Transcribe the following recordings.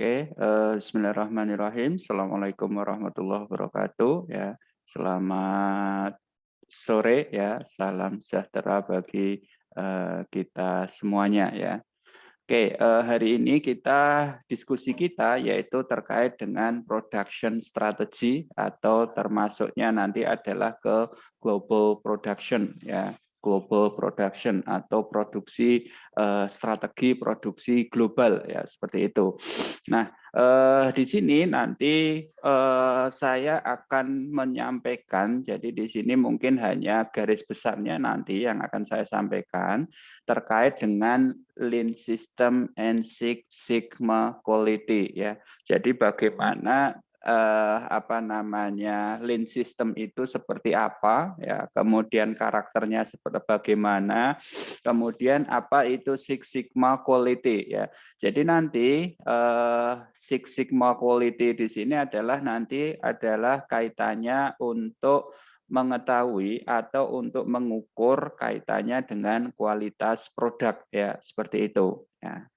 Oke, bismillahirrahmanirrahim. Assalamualaikum warahmatullahi wabarakatuh. Ya, selamat sore ya. Salam sejahtera bagi kita semuanya ya. Oke, hari ini diskusi kita yaitu terkait dengan production strategy atau termasuknya nanti adalah ke global production ya. Global production atau strategi produksi global ya seperti itu. Nah, di sini nanti saya akan menyampaikan, jadi di sini mungkin hanya garis besarnya nanti yang akan saya sampaikan terkait dengan Lean System and Six Sigma Quality ya. Jadi bagaimana Lean System itu seperti apa ya, kemudian karakternya seperti bagaimana, kemudian apa itu Six Sigma Quality ya. Jadi nanti Six Sigma Quality di sini adalah kaitannya untuk mengetahui atau untuk mengukur kaitannya dengan kualitas produk ya, seperti itu ya.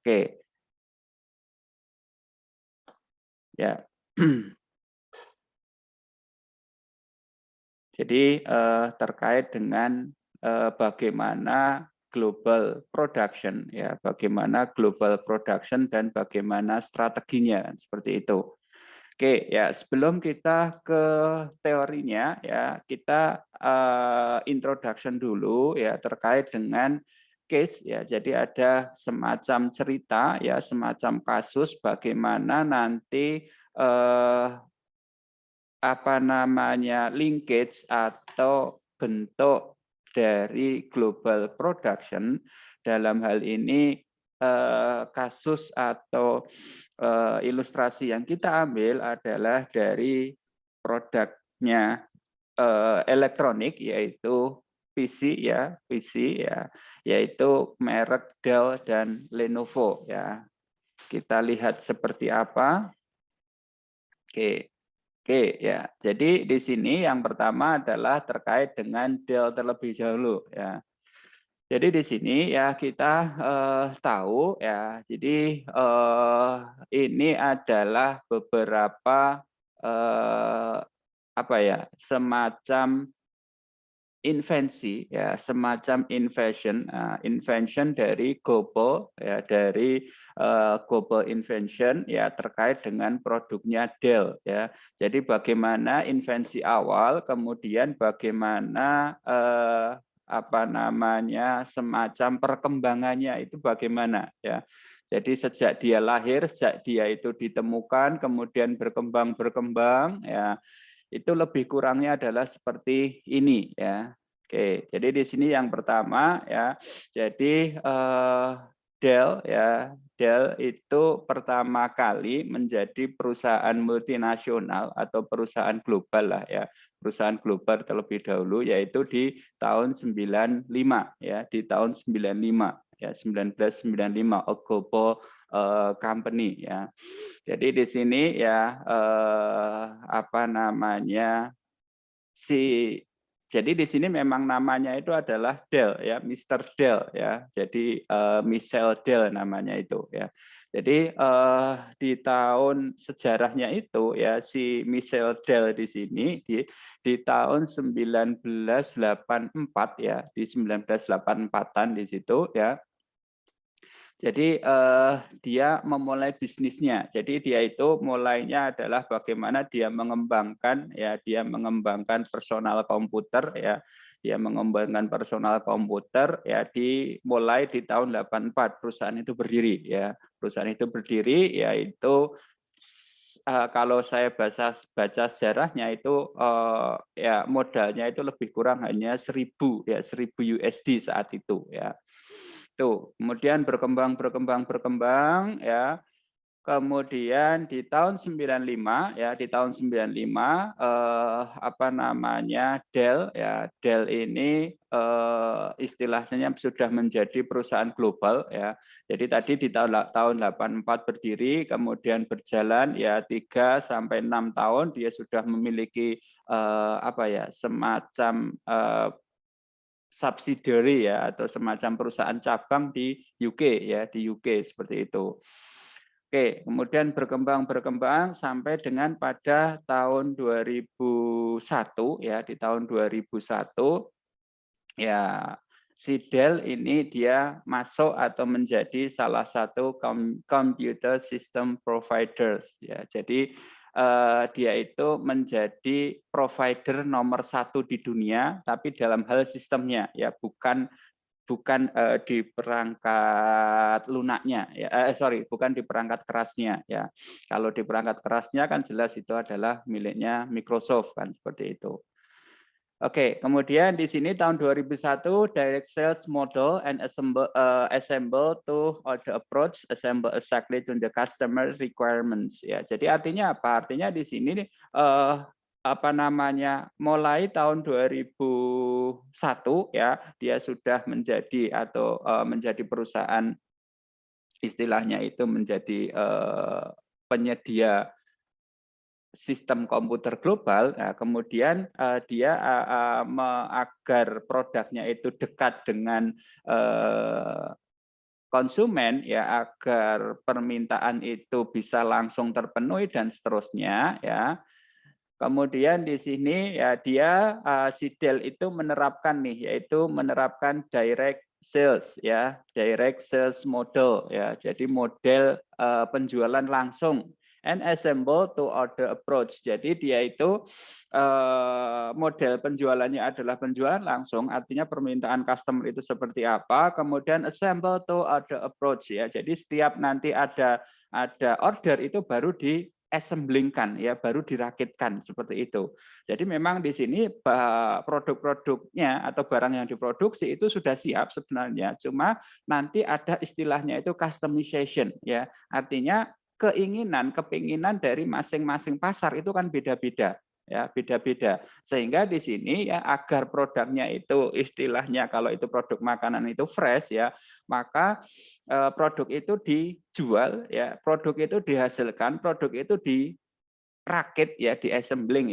Oke. Ya. Jadi terkait dengan bagaimana global production ya, bagaimana global production dan bagaimana strateginya seperti itu. Oke, ya sebelum kita ke teorinya ya, kita introduction dulu ya terkait dengan case ya. Jadi ada semacam cerita ya, semacam kasus bagaimana nanti linkage atau bentuk dari global production dalam hal ini kasus atau ilustrasi yang kita ambil adalah dari produknya elektronik yaitu PC ya, yaitu merek Dell dan Lenovo ya. Kita lihat seperti apa. Oke. Oke, ya. Jadi di sini yang pertama adalah terkait dengan Dell terlebih dahulu ya. Jadi di sini ya kita tahu ya. Jadi ini adalah beberapa semacam invention dari Global ya, dari Global Invention ya terkait dengan produknya Dell ya. Jadi bagaimana invensi awal, kemudian bagaimana semacam perkembangannya itu bagaimana ya. Jadi sejak dia lahir, sejak dia itu ditemukan, kemudian berkembang ya, itu lebih kurangnya adalah seperti ini ya. Oke, jadi di sini yang pertama ya, jadi Dell itu pertama kali menjadi perusahaan multinasional atau perusahaan global lah ya, perusahaan global terlebih dahulu yaitu di tahun 95 ya, di tahun 95 ya, 1995 a global company ya. Jadi di sini ya jadi di sini memang namanya itu adalah Dell ya, Mr. Dell ya. Jadi Michelle Dell namanya itu ya. Jadi di tahun sejarahnya itu ya si Michelle Dell di sini di tahun 1984 ya, di 1984-an di situ ya. Jadi dia memulai bisnisnya. Jadi dia itu mulainya adalah bagaimana dia mengembangkan personal komputer ya. Dia mengembangkan personal komputer ya dimulai di tahun 84 perusahaan itu berdiri ya. Perusahaan itu berdiri yaitu kalau saya baca sejarahnya itu ya modalnya itu lebih kurang hanya 1.000 USD saat itu ya. Tuh, kemudian berkembang ya. Kemudian di tahun 95 ya, di tahun 95 Dell ini istilahnya sudah menjadi perusahaan global ya. Jadi tadi di tahun 84 berdiri, kemudian berjalan ya 3 sampai 6 tahun dia sudah memiliki semacam subsidiary ya atau semacam perusahaan cabang di UK ya, di UK seperti itu. Oke, kemudian berkembang sampai dengan pada tahun 2001 ya, di tahun 2001 ya si Dell ini dia masuk atau menjadi salah satu computer system providers ya. Jadi dia itu menjadi provider nomor 1 di dunia, tapi dalam hal sistemnya ya, bukan bukan di perangkat lunaknya ya, bukan di perangkat kerasnya ya. Kalau di perangkat kerasnya kan jelas itu adalah miliknya Microsoft kan, seperti itu. Oke, kemudian di sini tahun 2001 direct sales model and assemble to the approach assemble exactly to the customer requirements ya. Jadi artinya apa? Artinya di sini apa namanya, mulai tahun 2001 ya, dia sudah menjadi atau menjadi perusahaan, istilahnya itu menjadi penyedia sistem komputer global. Nah, kemudian dia agar produknya itu dekat dengan konsumen ya, agar permintaan itu bisa langsung terpenuhi dan seterusnya ya. Kemudian di sini ya dia si Dell itu menerapkan nih, yaitu menerapkan direct sales ya, direct sales model ya. Jadi model penjualan langsung and assemble to order approach. Jadi dia itu model penjualannya adalah penjualan langsung, artinya permintaan customer itu seperti apa, kemudian assemble to order approach ya. Jadi setiap nanti ada order itu baru di assemblingkan ya, baru dirakitkan seperti itu. Jadi memang di sini produk-produknya atau barang yang diproduksi itu sudah siap sebenarnya, cuma nanti ada istilahnya itu customization ya. Artinya kepinginan dari masing-masing pasar itu kan beda-beda ya, beda-beda. Sehingga di sini ya, agar produknya itu istilahnya kalau itu produk makanan itu fresh ya, maka produk itu dijual ya, produk itu dihasilkan, produk itu dirakit ya, di assembling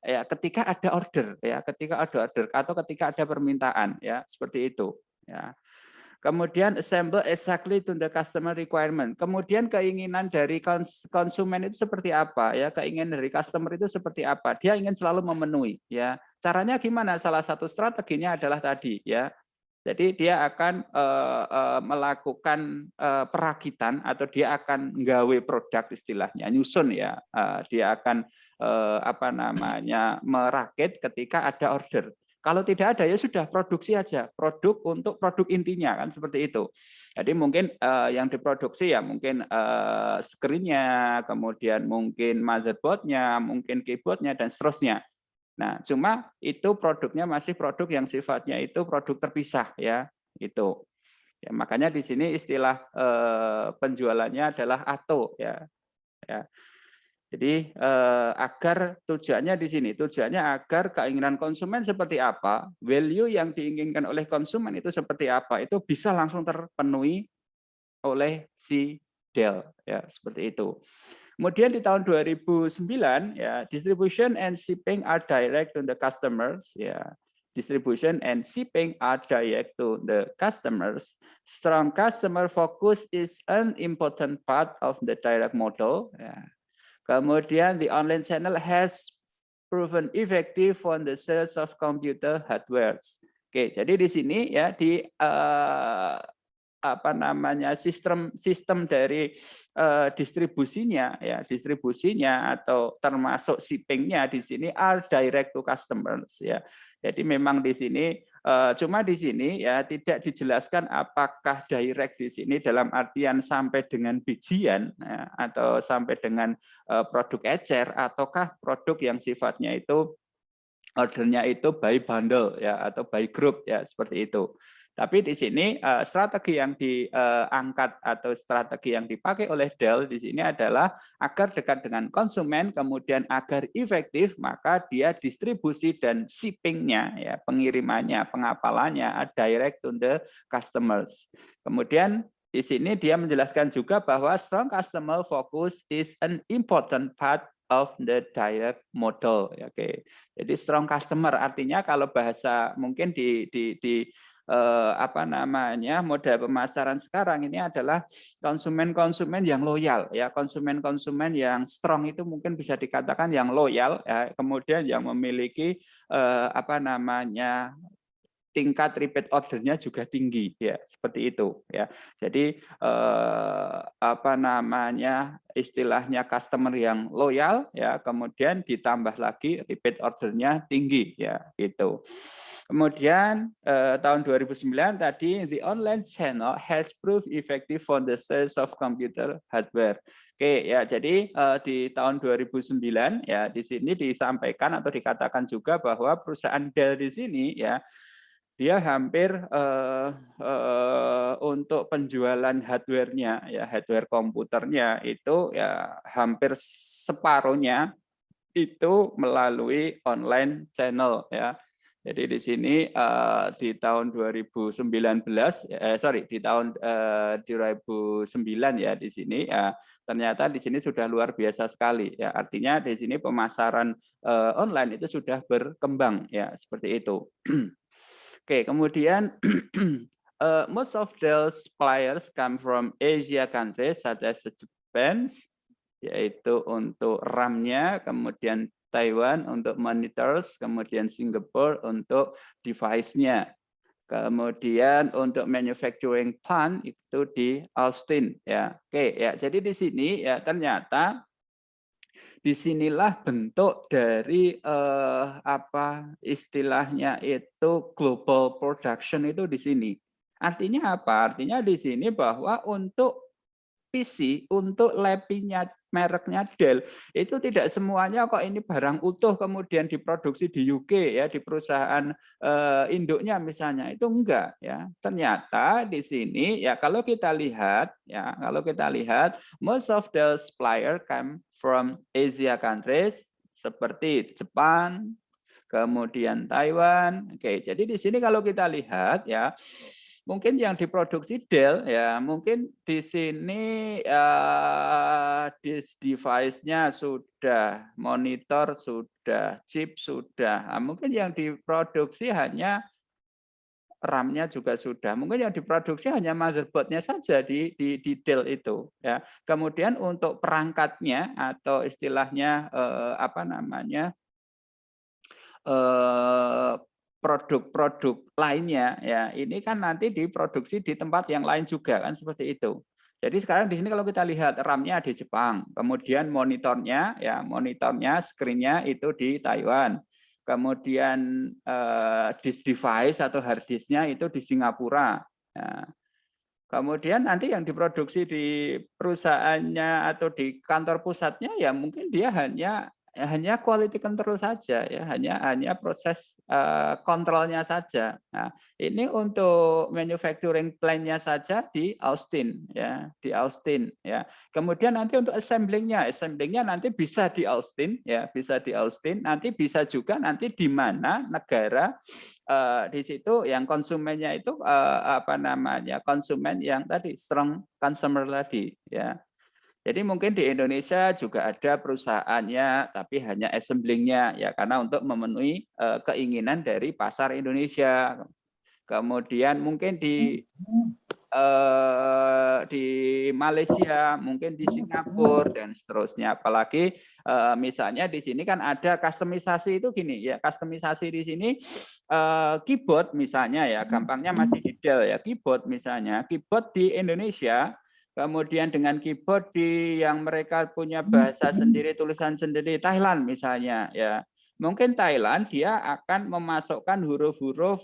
ya ketika ada order ya, ketika ada order atau ketika ada permintaan ya, seperti itu ya. Kemudian assemble exactly to the customer requirement. Kemudian keinginan dari konsumen itu seperti apa ya? Keinginan dari customer itu seperti apa? Dia ingin selalu memenuhi ya. Caranya gimana? Salah satu strateginya adalah tadi ya. Jadi dia akan melakukan perakitan atau dia akan nggawe produk istilahnya, nyusun ya. Dia akan apa namanya, merakit ketika ada order. Kalau tidak ada ya sudah produksi aja, produk untuk produk intinya kan, seperti itu. Jadi mungkin yang diproduksi ya mungkin screen-nya, kemudian mungkin motherboard-nya, mungkin keyboard-nya dan seterusnya. Nah, cuma itu produknya masih produk yang sifatnya itu produk terpisah ya, itu. Ya, makanya di sini istilah penjualannya adalah ATO ya. Ya. Jadi agar tujuannya di sini, tujuannya agar keinginan konsumen seperti apa, value yang diinginkan oleh konsumen itu seperti apa, itu bisa langsung terpenuhi oleh si Dell ya, seperti itu. Kemudian di tahun 2009 ya, distribution and shipping are direct to the customers ya. Distribution and shipping are direct to the customers. Strong customer focus is an important part of the direct model ya. Kemudian the online channel has proven effective on the sales of computer hardware. Oke, jadi di sini ya di apa namanya, sistem dari distribusinya ya, distribusinya atau termasuk shippingnya di sini are direct to customers ya. Jadi memang di sini cuma di sini ya tidak dijelaskan apakah direct di sini dalam artian sampai dengan bijian ya, atau sampai dengan produk ecer, ataukah produk yang sifatnya itu ordernya itu by bundle ya, atau by group ya, seperti itu. Tapi di sini strategi yang diangkat atau strategi yang dipakai oleh Dell di sini adalah agar dekat dengan konsumen, kemudian agar efektif, maka dia distribusi dan shippingnya ya, pengirimannya, pengapalannya direct to the customers. Kemudian di sini dia menjelaskan juga bahwa strong customer focus is an important part of the direct model. Oke. Jadi strong customer artinya kalau bahasa mungkin di apa namanya, model pemasaran sekarang ini adalah konsumen-konsumen yang loyal ya, konsumen-konsumen yang strong itu mungkin bisa dikatakan yang loyal ya, kemudian yang memiliki apa namanya, tingkat repeat ordernya juga tinggi ya, seperti itu ya. Jadi apa namanya, istilahnya customer yang loyal ya, kemudian ditambah lagi repeat ordernya tinggi ya, gitu. Kemudian tahun 2009 tadi, the online channel has proved effective for the sales of computer hardware. Oke ya, jadi di tahun 2009 ya, di sini disampaikan atau dikatakan juga bahwa perusahaan Dell di sini ya, dia hampir untuk penjualan hardware-nya ya, hardware komputernya itu ya hampir separuhnya itu melalui online channel ya. Jadi di sini di tahun 2019 di tahun 2009 ya, di sini ya, ternyata di sini sudah luar biasa sekali ya. Artinya di sini pemasaran online itu sudah berkembang ya, seperti itu. Oke, kemudian most of those suppliers come from Asia countries such as Japan, yaitu untuk RAM-nya, kemudian Taiwan untuk monitors, kemudian Singapore untuk device-nya. Kemudian untuk manufacturing plant itu di Austin ya. Oke ya, jadi di sini ya ternyata disinilah bentuk dari apa istilahnya itu global production itu di sini. Artinya apa? Artinya di sini bahwa untuk PC, untuk laptopnya mereknya Dell itu tidak semuanya kok ini barang utuh kemudian diproduksi di UK ya, di perusahaan induknya misalnya, itu enggak ya. Ternyata di sini ya, kalau kita lihat most of the supplier come from Asia countries seperti Jepang, kemudian Taiwan. Oke, jadi di sini kalau kita lihat ya, mungkin yang diproduksi Dell ya, mungkin di sini device-nya sudah, monitor sudah, chip sudah. Nah, mungkin yang diproduksi hanya RAM-nya juga sudah. Mungkin yang diproduksi hanya motherboard-nya saja di Dell itu ya. Kemudian untuk perangkatnya atau istilahnya apa namanya, produk-produk lainnya ya, ini kan nanti diproduksi di tempat yang lain juga kan, seperti itu. Jadi sekarang di sini kalau kita lihat RAM-nya di Jepang, kemudian monitornya ya, screen-nya itu di Taiwan. Kemudian disk device atau hard disk-nya itu di Singapura. Ya. Kemudian nanti yang diproduksi di perusahaannya atau di kantor pusatnya ya mungkin dia hanya quality control saja ya, hanya proses kontrolnya saja. Nah, ini untuk manufacturing plant-nya saja di Austin ya, di Austin ya. Kemudian nanti untuk assembling-nya nanti bisa di Austin ya, bisa di Austin, nanti bisa juga nanti di mana negara di situ yang konsumennya itu apa namanya, konsumen yang tadi strong consumer tadi ya. Jadi mungkin di Indonesia juga ada perusahaannya, tapi hanya assemblingnya ya, karena untuk memenuhi keinginan dari pasar Indonesia. Kemudian mungkin di Malaysia, mungkin di Singapura dan seterusnya. Apalagi misalnya di sini kan ada customisasi itu gini ya, customisasi di sini keyboard misalnya ya, gampangnya masih di Dell ya, keyboard misalnya, keyboard di Indonesia. Kemudian dengan keyboard yang mereka punya bahasa sendiri, tulisan sendiri, Thailand misalnya ya. Mungkin Thailand dia akan memasukkan huruf-huruf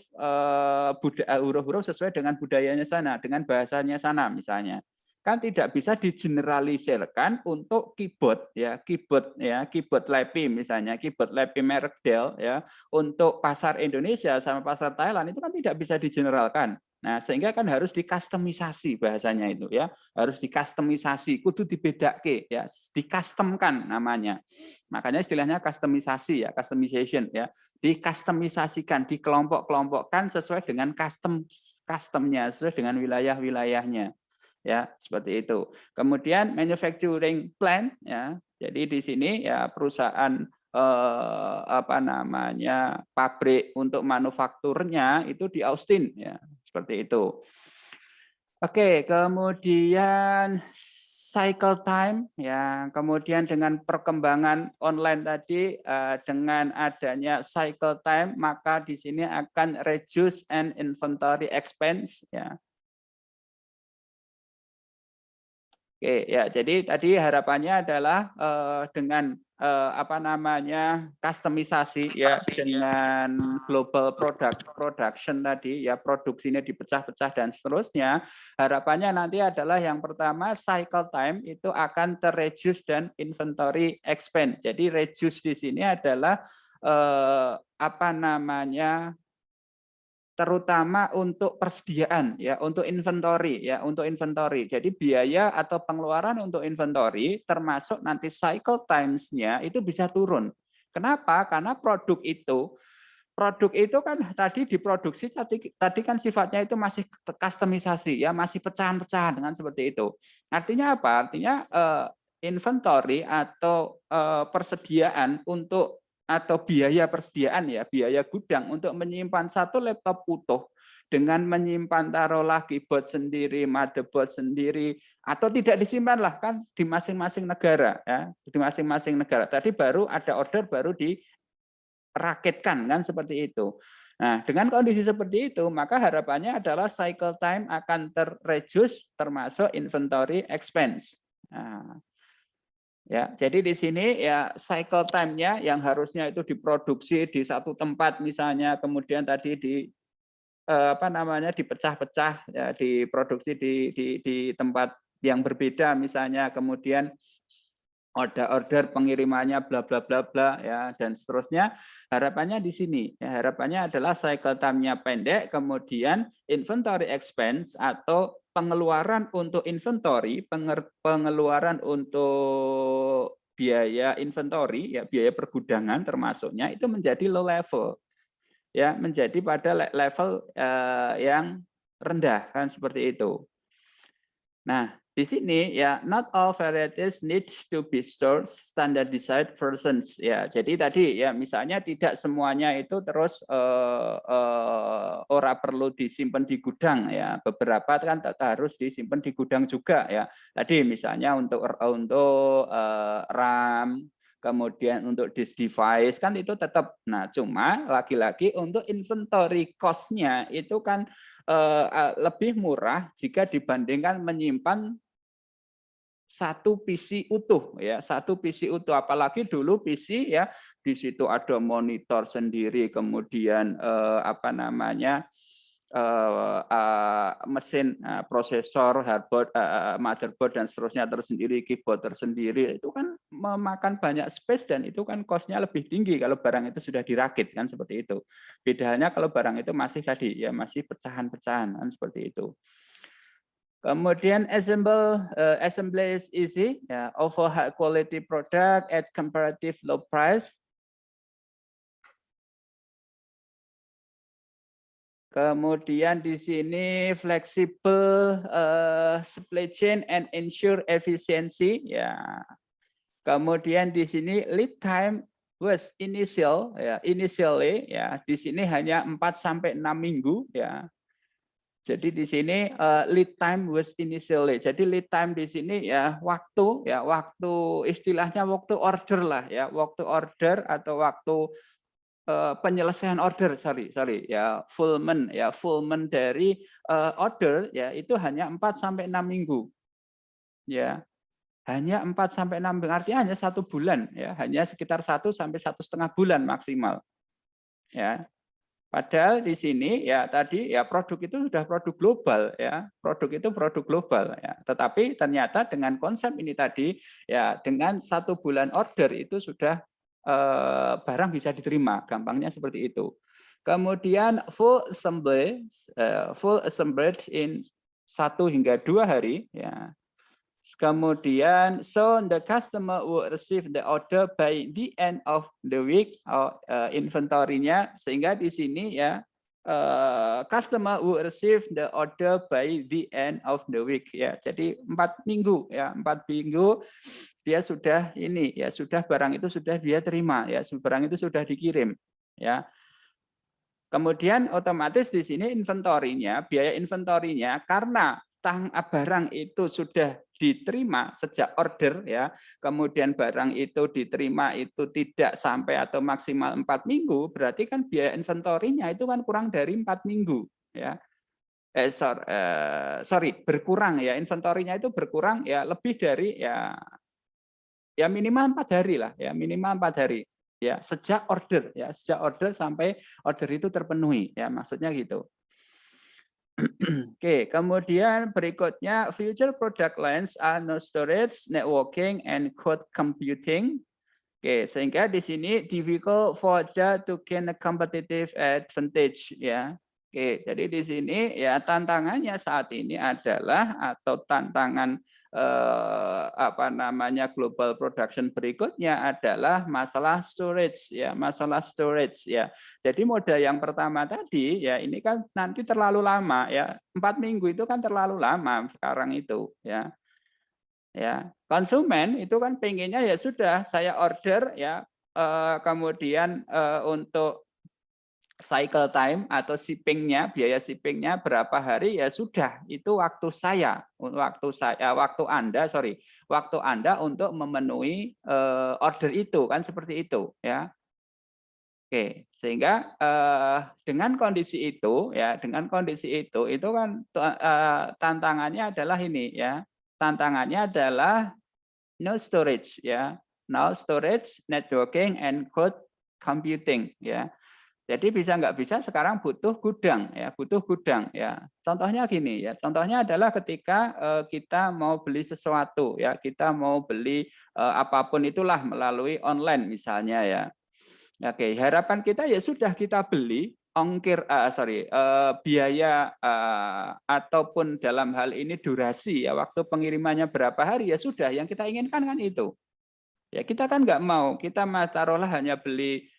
huruf-huruf sesuai dengan budayanya sana, dengan bahasanya sana misalnya. Kan tidak bisa digeneralisirkan untuk keyboard ya, keyboard LAPI misalnya, keyboard LAPI merek Dell ya, untuk pasar Indonesia sama pasar Thailand itu kan tidak bisa digeneralkan. Nah, sehingga kan harus dikustomisasi bahasanya itu ya, harus dikustomisasi, kudu dibedake ya, dikastemkan namanya. Makanya istilahnya kustomisasi ya, customization ya, dikustomisasikan, dikelompok-kelompokkan sesuai dengan customnya, sesuai dengan wilayah-wilayahnya. Ya, seperti itu. Kemudian manufacturing plant ya. Jadi di sini ya perusahaan apa namanya, pabrik untuk manufakturnya itu di Austin ya, seperti itu. Oke, kemudian cycle time ya, kemudian dengan perkembangan online tadi dengan adanya cycle time maka di sini akan reduce and inventory expense ya. Oke, ya jadi tadi harapannya adalah dengan apa namanya customisasi ya dengan global production tadi ya produksinya dipecah-pecah dan seterusnya, harapannya nanti adalah yang pertama cycle time itu akan terreduce dan inventory expense. Jadi reduce di sini adalah apa namanya terutama untuk persediaan ya, untuk inventory ya, untuk inventory. Jadi biaya atau pengeluaran untuk inventory termasuk nanti cycle times-nya itu bisa turun. Kenapa? Karena produk itu kan tadi diproduksi tadi kan sifatnya itu masih customisasi ya, masih pecahan-pecahan dengan seperti itu. Artinya apa? Artinya inventory atau persediaan untuk atau biaya persediaan ya, biaya gudang untuk menyimpan satu laptop utuh dengan menyimpan taruhlah keyboard sendiri, motherboard sendiri, atau tidak disimpan lah kan di masing-masing negara ya, di masing-masing negara. Tadi baru ada order baru dirakitkan kan seperti itu. Nah, dengan kondisi seperti itu, maka harapannya adalah cycle time akan terreduce termasuk inventory expense. Nah, ya, jadi di sini ya cycle time-nya yang harusnya itu diproduksi di satu tempat misalnya, kemudian tadi apa namanya dipecah-pecah ya, diproduksi di tempat yang berbeda misalnya, kemudian order pengirimannya bla bla bla bla ya dan seterusnya. Harapannya di sini ya, harapannya adalah cycle time-nya pendek, kemudian inventory expense atau pengeluaran untuk inventory, pengeluaran untuk biaya inventory ya, biaya pergudangan termasuknya itu menjadi low level ya, menjadi pada level yang rendah kan seperti itu. Nah, di sini ya not all varieties need to be stored standardized versions ya. Jadi tadi ya misalnya tidak semuanya itu terus ora perlu disimpan di gudang ya. Beberapa kan harus disimpan di gudang juga ya. Tadi misalnya untuk RAM, kemudian untuk disk device kan itu tetap. Nah, cuma lagi-lagi untuk inventory cost-nya itu kan lebih murah jika dibandingkan menyimpan satu PC utuh ya, satu PC utuh, apalagi dulu PC ya di situ ada monitor sendiri, kemudian apa namanya mesin prosesor, hardboard, motherboard dan seterusnya tersendiri, keyboard tersendiri, itu kan memakan banyak space dan itu kan cost-nya lebih tinggi kalau barang itu sudah dirakit kan seperti itu. Bedanya kalau barang itu masih tadi ya masih pecahan-pecahan kan seperti itu. Kemudian assembly is easy, ya, offer high quality product at comparative low price. Kemudian di sini flexible supply chain and ensure efficiency, ya. Kemudian di sini lead time was initially ya, di sini hanya 4 sampai 6 minggu ya. Jadi di sini lead time was initially. Jadi lead time di sini ya waktu istilahnya waktu order lah ya, waktu order atau waktu penyelesaian order, sorry ya, fulfillment dari order ya itu hanya 4 sampai 6 minggu. Ya. Hanya 4 sampai 6 minggu, artinya hanya 1 bulan ya, hanya sekitar 1 sampai 1,5 bulan maksimal. Ya. Padahal di sini ya tadi ya produk itu sudah produk global ya, produk itu produk global ya. Tetapi ternyata dengan konsep ini tadi ya dengan 1 bulan order itu sudah barang bisa diterima, gampangnya seperti itu. Kemudian full assembled in 1 hingga 2 hari ya. Kemudian, so the customer will receive the order by the end of the week, inventory-nya, sehingga di sini ya customer will receive the order by the end of the week ya. Jadi 4 minggu ya, 4 minggu dia sudah ini ya, sudah barang itu sudah dia terima ya, barang itu sudah dikirim ya. Kemudian otomatis di sini inventorinya, biaya inventorinya karena barang itu sudah diterima sejak order ya, kemudian barang itu diterima itu tidak sampai atau maksimal 4 minggu, berarti kan biaya inventorinya itu kan kurang dari 4 minggu ya. Sorry, berkurang ya, inventorinya itu berkurang ya lebih dari ya minimal 4 hari lah ya, minimal 4 hari ya sejak order sampai order itu terpenuhi ya, maksudnya gitu. Oke, kemudian berikutnya future product lines are no storage, networking, and cloud computing. Oke, sehingga di sini difficult for data to gain a competitive advantage ya. Oke, jadi di sini ya tantangannya saat ini adalah atau tantangan apa namanya global production berikutnya adalah masalah storage ya, masalah storage ya. Jadi mode yang pertama tadi ya ini kan nanti terlalu lama ya, 4 minggu itu kan terlalu lama sekarang itu ya. Ya, konsumen itu kan pengennya ya sudah saya order ya kemudian untuk cycle time atau shippingnya, biaya shippingnya berapa hari ya sudah itu waktu Anda untuk memenuhi order itu kan seperti itu ya. Oke, sehingga dengan kondisi itu itu kan tantangannya adalah ini ya, tantangannya adalah no storage ya, no storage, networking, and cloud computing ya. Jadi nggak bisa sekarang butuh gudang ya. Contohnya gini ya, contohnya adalah ketika kita mau beli sesuatu ya, kita mau beli apapun itulah melalui online misalnya ya. Oke, harapan kita ya sudah kita beli biaya ataupun dalam hal ini durasi ya, waktu pengirimannya berapa hari ya sudah yang kita inginkan kan itu. Ya kita kan nggak mau, kita taruhlah hanya beli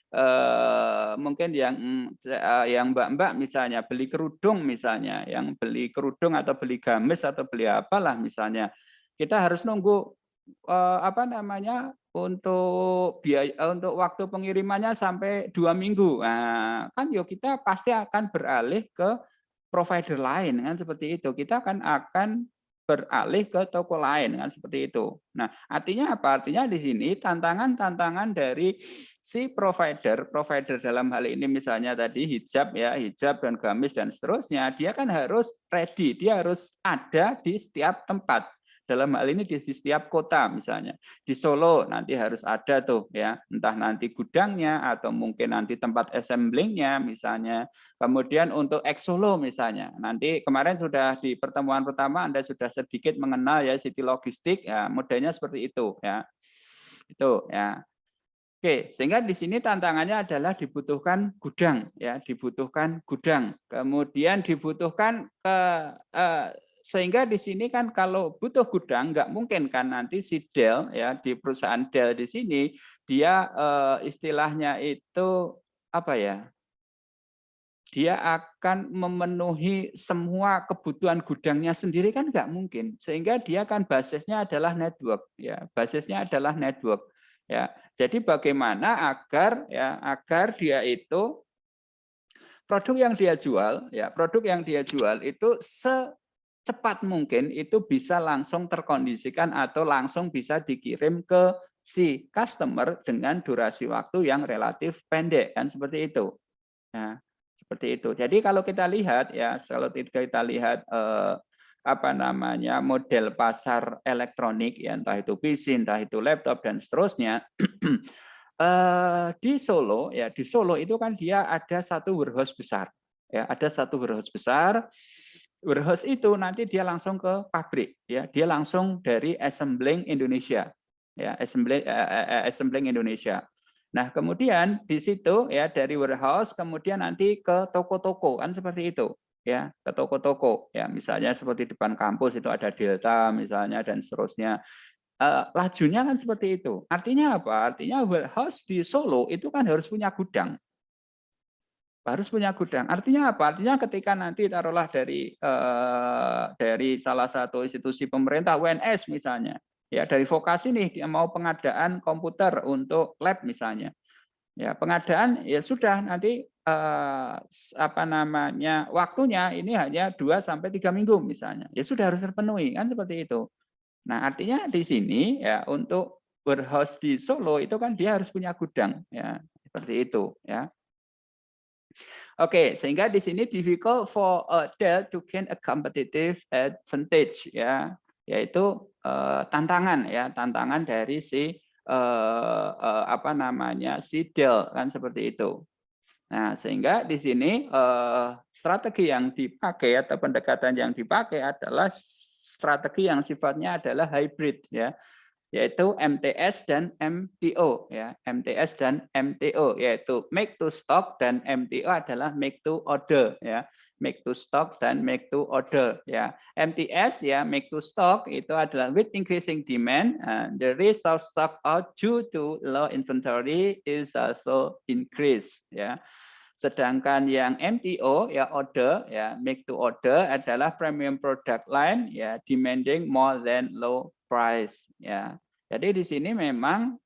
mungkin yang mbak-mbak misalnya beli kerudung misalnya, yang beli kerudung atau beli gamis atau beli apalah misalnya, kita harus nunggu apa namanya untuk biaya untuk waktu pengirimannya sampai 2 minggu. Nah, kan yuk kita pasti akan beralih ke provider lain kan seperti itu. Kita akan beralih ke toko lain kan seperti itu. Nah, artinya apa? Artinya di sini tantangan-tantangan dari si provider dalam hal ini misalnya tadi hijab dan gamis dan seterusnya, dia kan harus ready, dia harus ada di setiap tempat. Dalam hal ini di setiap kota misalnya. Di Solo nanti harus ada tuh ya, entah nanti gudangnya atau mungkin nanti tempat assemblingnya misalnya. Kemudian untuk ex Solo misalnya, nanti kemarin sudah di pertemuan pertama Anda sudah sedikit mengenal ya City Logistik, ya modelnya seperti itu ya. Itu ya. Oke, sehingga di sini tantangannya adalah dibutuhkan gudang ya, dibutuhkan gudang. Kemudian dibutuhkan sehingga di sini kan kalau butuh gudang nggak mungkin kan nanti si Dell ya di perusahaan Dell di sini dia istilahnya itu apa ya? Dia akan memenuhi semua kebutuhan gudangnya sendiri kan nggak mungkin, sehingga dia kan basisnya adalah network ya, basisnya adalah network ya. Jadi bagaimana agar dia itu produk yang dia jual itu secepat mungkin itu bisa langsung terkondisikan atau langsung bisa dikirim ke si customer dengan durasi waktu yang relatif pendek kan seperti itu. Nah, seperti itu. Jadi kalau kita lihat apa namanya model pasar elektronik ya, entah itu PC, entah itu laptop dan seterusnya. Di Solo itu kan dia ada satu warehouse besar. Ya, ada satu warehouse besar. Warehouse itu nanti dia langsung ke pabrik ya, dia langsung dari assembling Indonesia. Ya, assembling Indonesia. Nah, kemudian di situ ya dari warehouse kemudian nanti ke toko-toko kan seperti itu ya, ke toko-toko ya, misalnya seperti depan kampus itu ada Delta misalnya dan seterusnya. Lajunya kan seperti itu. Artinya apa? Artinya warehouse di Solo itu kan harus punya gudang. Harus punya gudang. Artinya apa? Artinya ketika nanti taruhlah dari salah satu institusi pemerintah UNS misalnya, ya dari vokasi nih dia mau pengadaan komputer untuk lab misalnya. Ya, pengadaan ya sudah nanti apa namanya, waktunya ini hanya 2 sampai 3 minggu misalnya. Ya sudah harus terpenuhi, kan seperti itu. Nah, artinya di sini ya untuk warehouse di Solo itu kan dia harus punya gudang ya, seperti itu ya. Oke, sehingga di sini difficult for a Dell to gain a competitive advantage ya, yaitu tantangan ya, tantangan dari si apa namanya si Dell kan seperti itu. Nah, sehingga di sini strategi yang dipakai atau pendekatan yang dipakai adalah strategi yang sifatnya adalah hybrid ya, yaitu MTS dan MTO ya, MTS dan MTO yaitu make to stock dan MTO adalah make to order ya, make to stock dan make to order ya. MTS ya, make to stock itu adalah with increasing demand, the risk of stock out due to low inventory is also increase ya. Sedangkan yang MTO ya order ya, make to order adalah premium product line ya, demanding more than low price ya. Jadi di sini memang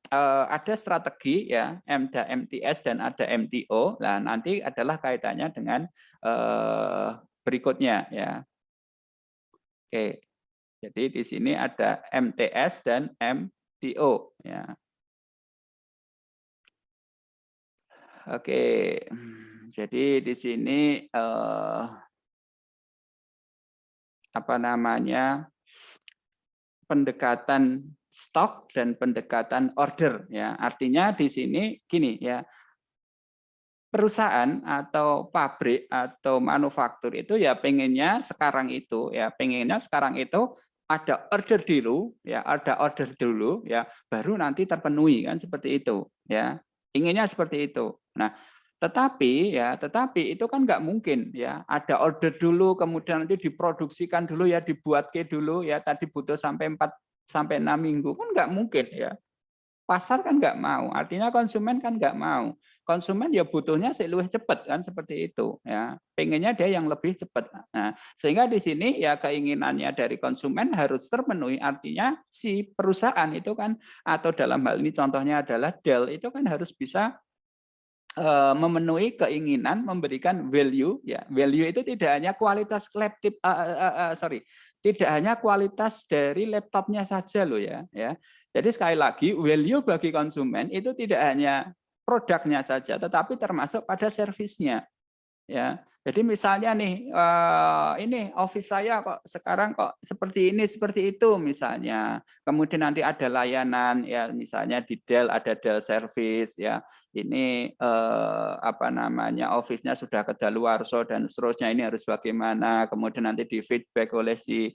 ada strategi ya, ada MTS dan ada MTO. Nah, nanti adalah kaitannya dengan berikutnya ya. Oke. Jadi di sini ada MTS dan MTO ya. Oke. Jadi di sini apa namanya, pendekatan stok dan pendekatan order ya. Artinya di sini gini ya, perusahaan atau pabrik atau manufaktur itu ya pengennya sekarang itu ada order dulu ya, ada order dulu ya, baru nanti terpenuhi kan seperti itu ya. Inginnya seperti itu. Nah, tetapi itu kan nggak mungkin ya, ada order dulu kemudian nanti diproduksikan dulu ya, dibuat ke dulu ya, tadi butuh sampai 4 sampai 6 minggu kan nggak mungkin ya. Pasar kan nggak mau, artinya konsumen kan nggak mau. Konsumen ya butuhnya luwih cepat kan seperti itu ya. Pengennya dia yang lebih cepat. Nah, sehingga di sini ya keinginannya dari konsumen harus terpenuhi, artinya si perusahaan itu kan atau dalam hal ini contohnya adalah Dell itu kan harus bisa memenuhi keinginan memberikan value ya. Value itu tidak hanya kualitas laptop tidak hanya kualitas dari laptopnya saja loh ya. Jadi sekali lagi value bagi konsumen itu tidak hanya produknya saja tetapi termasuk pada servisnya. Ya, jadi misalnya nih, ini office saya kok sekarang kok seperti ini, seperti itu misalnya. Kemudian nanti ada layanan ya, misalnya di Dell ada Dell Service ya. Ini apa namanya, office-nya sudah kedaluarsa dan seterusnya, ini harus bagaimana. Kemudian nanti di feedback oleh si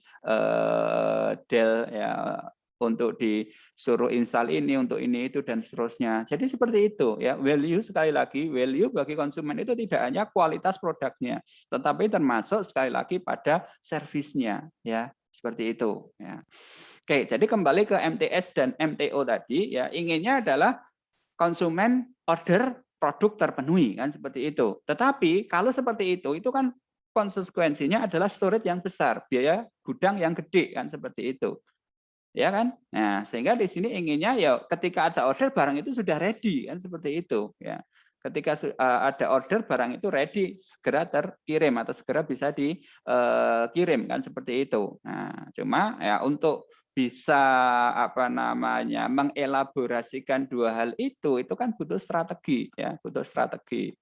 Dell ya, untuk disuruh install ini, untuk ini itu dan seterusnya. Jadi seperti itu ya. Value sekali lagi, value bagi konsumen itu tidak hanya kualitas produknya, tetapi termasuk sekali lagi pada servisnya ya. Seperti itu ya. Oke, jadi kembali ke MTS dan MTO tadi ya, inginnya adalah konsumen order produk terpenuhi kan seperti itu. Tetapi kalau seperti itu kan konsekuensinya adalah storage yang besar, biaya gudang yang gede kan seperti itu. Ya kan? Nah, sehingga di sini inginnya ya ketika ada order barang itu sudah ready kan seperti itu ya. Ketika ada order barang itu ready, segera terkirim atau segera bisa dikirim kan seperti itu. Nah, cuma ya untuk bisa apa namanya mengelaborasikan dua hal itu kan butuh strategi ya, butuh strategi.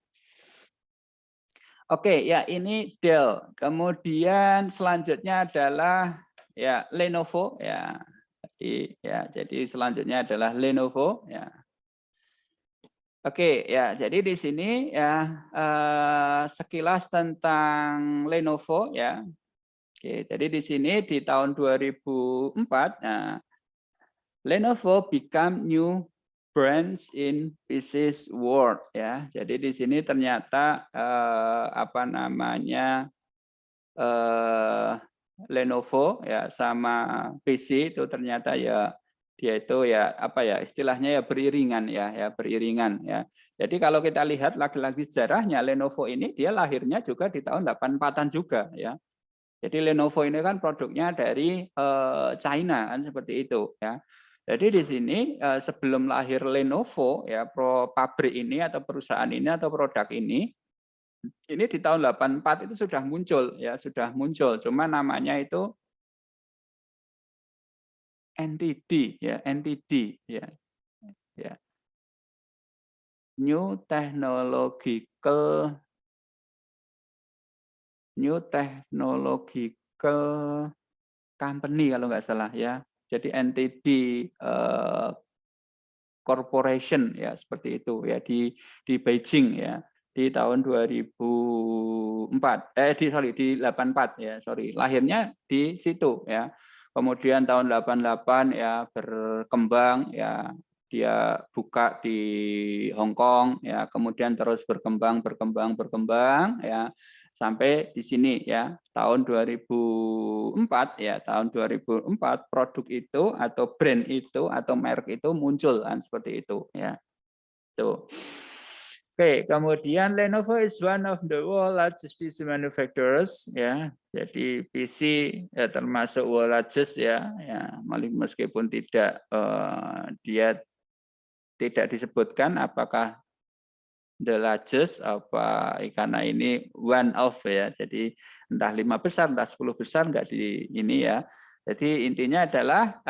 Oke, ya ini Dell. Kemudian selanjutnya adalah ya Lenovo ya. Jadi selanjutnya adalah Lenovo ya. Oke ya, jadi di sini ya sekilas tentang Lenovo ya. Oke, jadi di sini di tahun 2004 nah, Lenovo become new brands in business world ya. Jadi di sini ternyata apa namanya Lenovo ya sama PC itu ternyata ya dia itu ya apa ya istilahnya ya beriringan ya beriringan ya. Jadi kalau kita lihat lagi-lagi sejarahnya Lenovo ini dia lahirnya juga di tahun 84-an juga ya. Jadi Lenovo ini kan produknya dari China kan seperti itu ya. Jadi di sini sebelum lahir Lenovo ya pabrik ini atau perusahaan ini atau produk ini Ini di tahun 84 itu sudah muncul ya, sudah muncul. Cuma namanya itu NTD ya, NTD ya. Ya. New Technological Company kalau nggak salah ya. Jadi NTD Corporation ya seperti itu ya di Beijing ya di tahun 2004 di 84 ya sorry lahirnya di situ ya kemudian tahun 88 ya berkembang ya dia buka di Hong Kong ya kemudian terus berkembang ya sampai di sini ya tahun 2004 ya tahun 2004 produk itu atau brand itu atau merek itu muncul kan seperti itu ya tuh. Oke, kemudian Lenovo is one of the world largest PC manufacturers ya. Jadi PC ya termasuk world largest ya meskipun tidak dia tidak disebutkan apakah the largest apa karena ini one of ya jadi entah 5 besar entah 10 besar enggak di ini ya jadi intinya adalah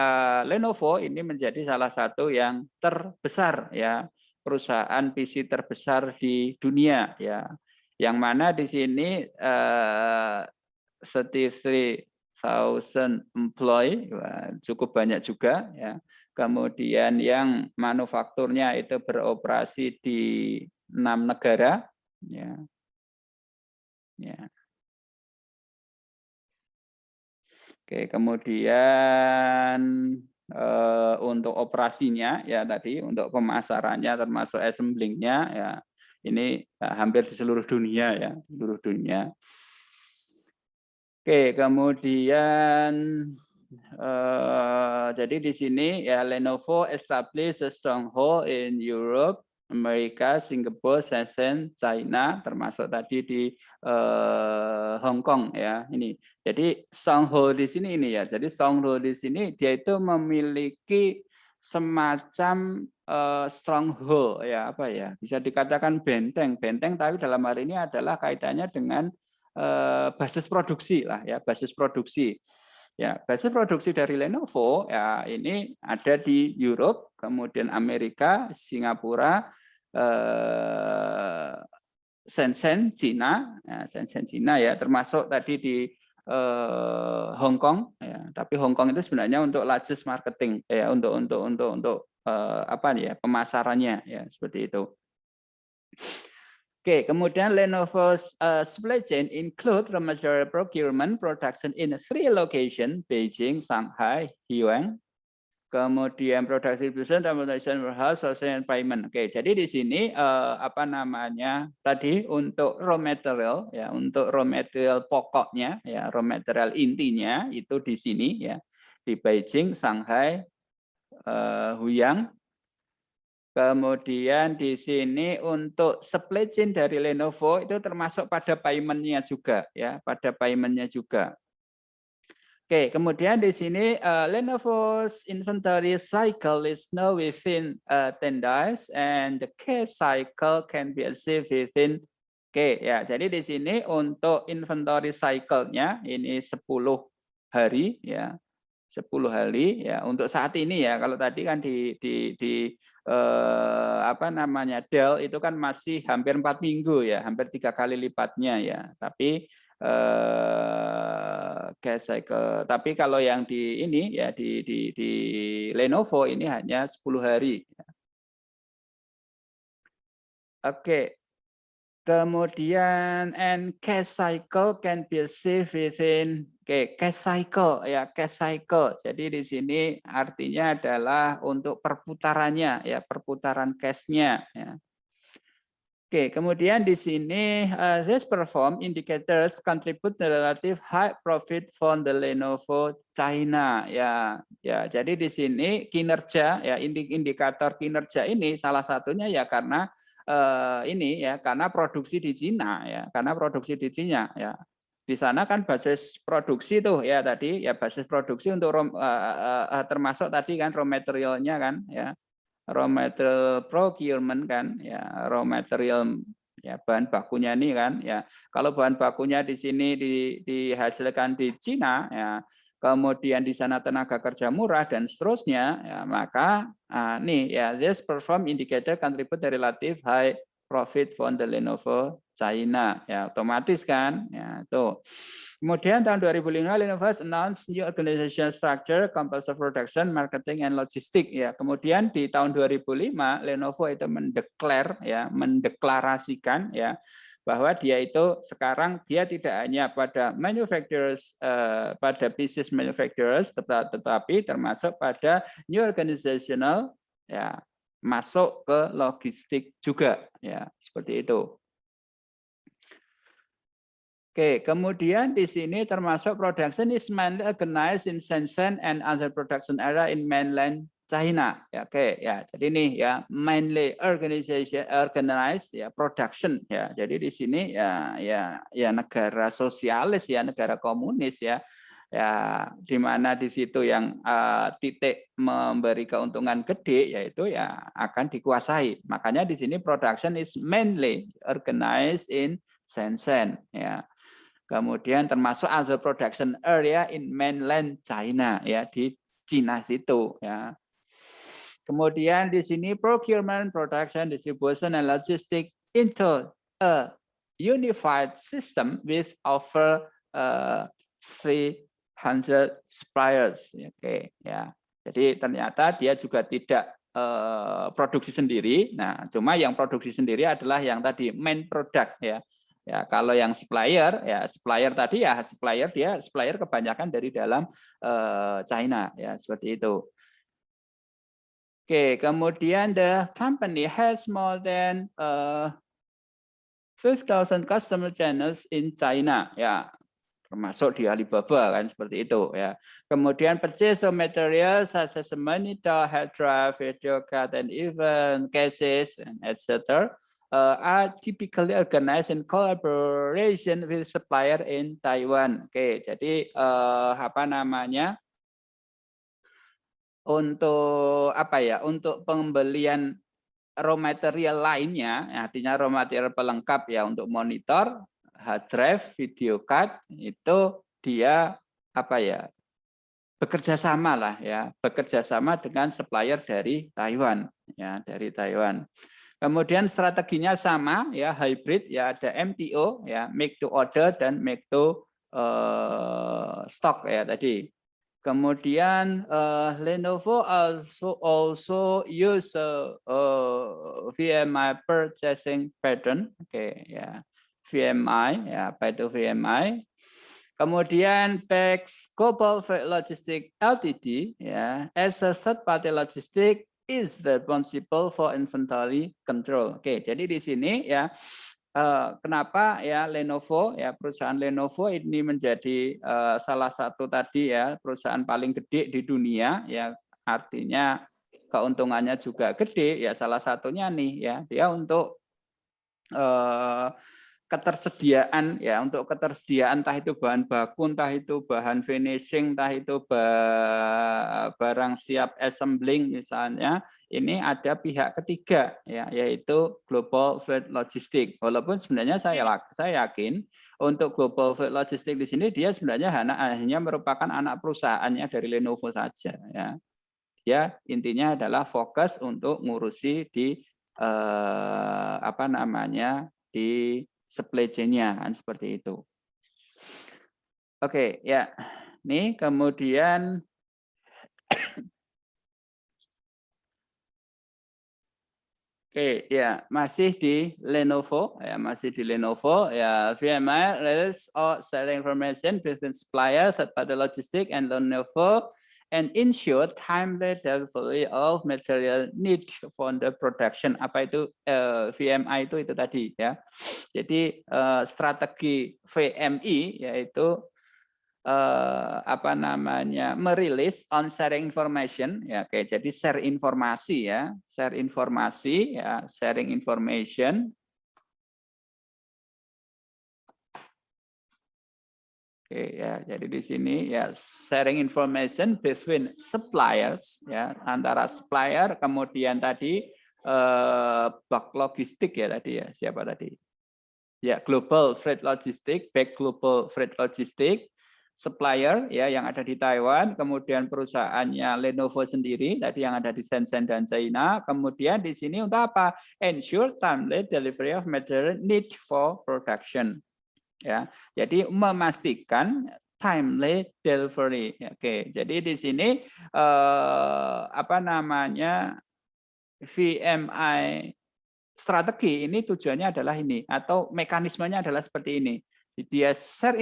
Lenovo ini menjadi salah satu yang terbesar ya perusahaan PC terbesar di dunia ya yang mana di sini 33,000 employee cukup banyak juga ya kemudian yang manufakturnya itu beroperasi di 6 negara ya. Ya. Oke, kemudian untuk operasinya ya tadi untuk pemasarannya termasuk assemblingnya ya ini hampir di seluruh dunia ya, seluruh dunia. Oke, kemudian jadi di sini ya Lenovo establish a stronghold in Europe, Amerika, Singapura, Shenzhen, China, termasuk tadi di Hong Kong ya ini. Jadi stronghold di sini ini ya. Jadi stronghold di sini dia itu memiliki semacam stronghold ya apa ya bisa dikatakan benteng tapi dalam hal ini adalah kaitannya dengan basis produksi lah ya basis produksi. Ya, basis produksi dari Lenovo ya ini ada di Europe, kemudian Amerika, Singapura, Shenzhen, Cina, ya termasuk tadi di Hong Kong ya. Tapi Hong Kong itu sebenarnya untuk largest marketing ya untuk apa nih ya pemasarannya ya seperti itu. Oke, kemudian Lenovo's supply chain include raw material procurement production in 3 location, Beijing, Shanghai, Hiyuan. Kemudian production distribution, transportation, warehouse, sourcing, and payment. Oke, jadi di sini apa namanya tadi untuk raw material ya, untuk raw material pokoknya ya, raw material intinya itu di sini ya, di Beijing, Shanghai, Huyang. Kemudian di sini untuk supply chain dari Lenovo itu termasuk pada payment-nya juga ya, pada payment-nya juga. Oke, kemudian di sini Lenovo's inventory cycle is now within 10 days and the cash cycle can be achieved within ya. Jadi di sini untuk inventory cycle-nya ini 10 hari ya. 10 hari ya untuk saat ini ya kalau tadi kan di apa namanya Dell itu kan masih hampir 4 minggu ya hampir 3 kali lipatnya ya tapi cash cycle tapi kalau yang di ini ya di Lenovo ini hanya 10 hari. Oke. Kemudian and cash cycle can be achieved within cash cycle ya cash cycle. Jadi di sini artinya adalah untuk perputarannya ya perputaran cashnya ya. Oke, kemudian di sini this perform indicators contribute the relative high profit from the Lenovo China ya. Ya, jadi di sini kinerja ya indikator kinerja ini salah satunya ya karena ini ya karena produksi di Cina ya karena produksi di Cina ya di sana kan basis produksi tuh ya tadi ya basis produksi untuk termasuk tadi kan raw materialnya kan ya raw material procurement kan ya raw material ya bahan bakunya ini kan ya. Kalau bahan bakunya di sini dihasilkan di Cina ya, kemudian di sana tenaga kerja murah dan seterusnya ya, maka nih ya this perform indicator contribute the relative high profit from the Lenovo China ya, otomatis kan ya tuh. Kemudian tahun 2005 Lenovo announce new organizational structure, composite production, marketing and logistic ya. Kemudian di tahun 2005 Lenovo itu mendeklarasikan ya bahwa dia itu sekarang dia tidak hanya pada manufacturers pada business manufacturers tetapi termasuk pada new organizational ya masuk ke logistik juga ya seperti itu. Oke, kemudian di sini termasuk production is mainly organized in Shenzhen and other production area in mainland China. Ya, oke, ya. Jadi ini ya mainly organized ya production ya. Jadi di sini ya negara sosialis ya, negara komunis ya. Ya, di mana di situ yang titik memberi keuntungan gede yaitu ya akan dikuasai. Makanya di sini production is mainly organized in Shenzhen ya. Kemudian termasuk other production area in mainland China ya di Cina situ ya. Kemudian di sini procurement, production, distribution and logistics into a unified system with over 300 suppliers. Oke ya. Jadi ternyata dia juga tidak produksi sendiri. Nah, cuma yang produksi sendiri adalah yang tadi main product ya. Ya, kalau yang supplier tadi ya supplier kebanyakan dari dalam China ya seperti itu. Oke, kemudian the company has more than 5,000 customer channels in China ya. Termasuk di Alibaba kan seperti itu ya. Kemudian purchase of materials such as monitor, hard drive, video card and even cases and etc. Are typically organized in collaboration with supplier in Taiwan. Oke, jadi apa namanya? Untuk apa ya? Untuk pembelian raw material lainnya, artinya raw material pelengkap ya untuk monitor, hard drive, video card itu dia apa ya? Bekerja sama lah ya, bekerja sama dengan supplier dari Taiwan ya, dari Taiwan. Kemudian strateginya sama ya, hybrid ya, ada MTO ya, make to order dan make to stock ya tadi. Kemudian Lenovo also use VMI purchasing pattern, oke ya, VMI ya, apa itu VMI? Kemudian PEX Global Freight Logistics Ltd ya, as a third party logistic is responsible for inventory control. Oke, jadi di sini ya kenapa ya Lenovo ya perusahaan Lenovo ini menjadi salah satu tadi ya perusahaan paling gede di dunia ya, artinya keuntungannya juga gede ya, salah satunya nih ya dia untuk ketersediaan ya, untuk ketersediaan entah itu bahan baku, entah itu bahan finishing, entah itu barang siap assembling misalnya, ini ada pihak ketiga ya, yaitu Global Freight Logistics. Walaupun sebenarnya saya yakin untuk Global Freight Logistics di sini dia sebenarnya hanya merupakan anak perusahaannya dari Lenovo saja ya. Ya intinya adalah fokus untuk ngurusi di apa namanya di supply chain-nya kan seperti itu. Oke, ya. Nih kemudian oke, ya, masih di Lenovo ya, VMI release or selling information business supplier, third party logistic and Lenovo and ensure timely delivery of material need for the production. Apa itu VMI itu tadi ya. Jadi strategi VMI yaitu apa namanya merilis on sharing information ya. Oke, jadi sharing informasi ya, sharing information. Oke ya, jadi di sini ya sharing information between suppliers ya, antara supplier, kemudian tadi bak logistik ya tadi ya, siapa tadi? ya Global Freight Logistics, Back Global Freight Logistics, supplier ya yang ada di Taiwan, kemudian perusahaannya Lenovo sendiri tadi yang ada di Shenzhen dan China, kemudian di sini untuk apa? Ensure timely delivery of material need for production. Ya, jadi memastikan timely delivery. Oke, jadi di sini apa namanya VMI strategi ini tujuannya adalah ini atau mekanismenya adalah seperti ini. Dia share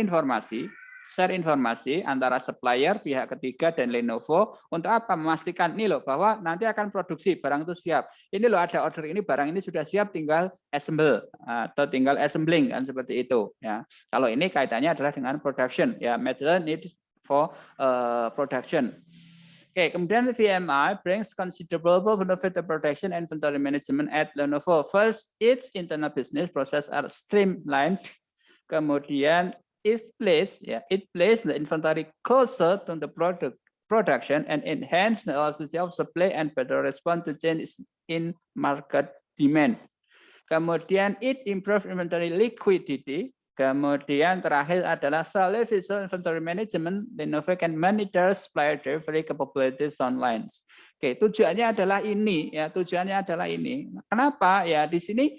informasi antara supplier pihak ketiga dan Lenovo untuk apa? Memastikan ini loh bahwa nanti akan produksi barang itu siap. Ini loh ada order ini barang ini sudah siap tinggal assemble atau tinggal assembling kan seperti itu ya. Kalau ini kaitannya adalah dengan production ya, material needs for production. Oke, kemudian VMI brings considerable benefit to production and inventory management at Lenovo. First, its internal business process are streamlined. Kemudian, it place the inventory closer to the production and enhance the elasticity of supply and better respond to changes in market demand. Kemudian, it improve inventory liquidity. Kemudian terakhir adalah solid visual inventory management. Lenovo can monitor supplier delivery capabilities online. Oke, tujuannya adalah ini ya, tujuannya adalah ini. Kenapa? Ya di sini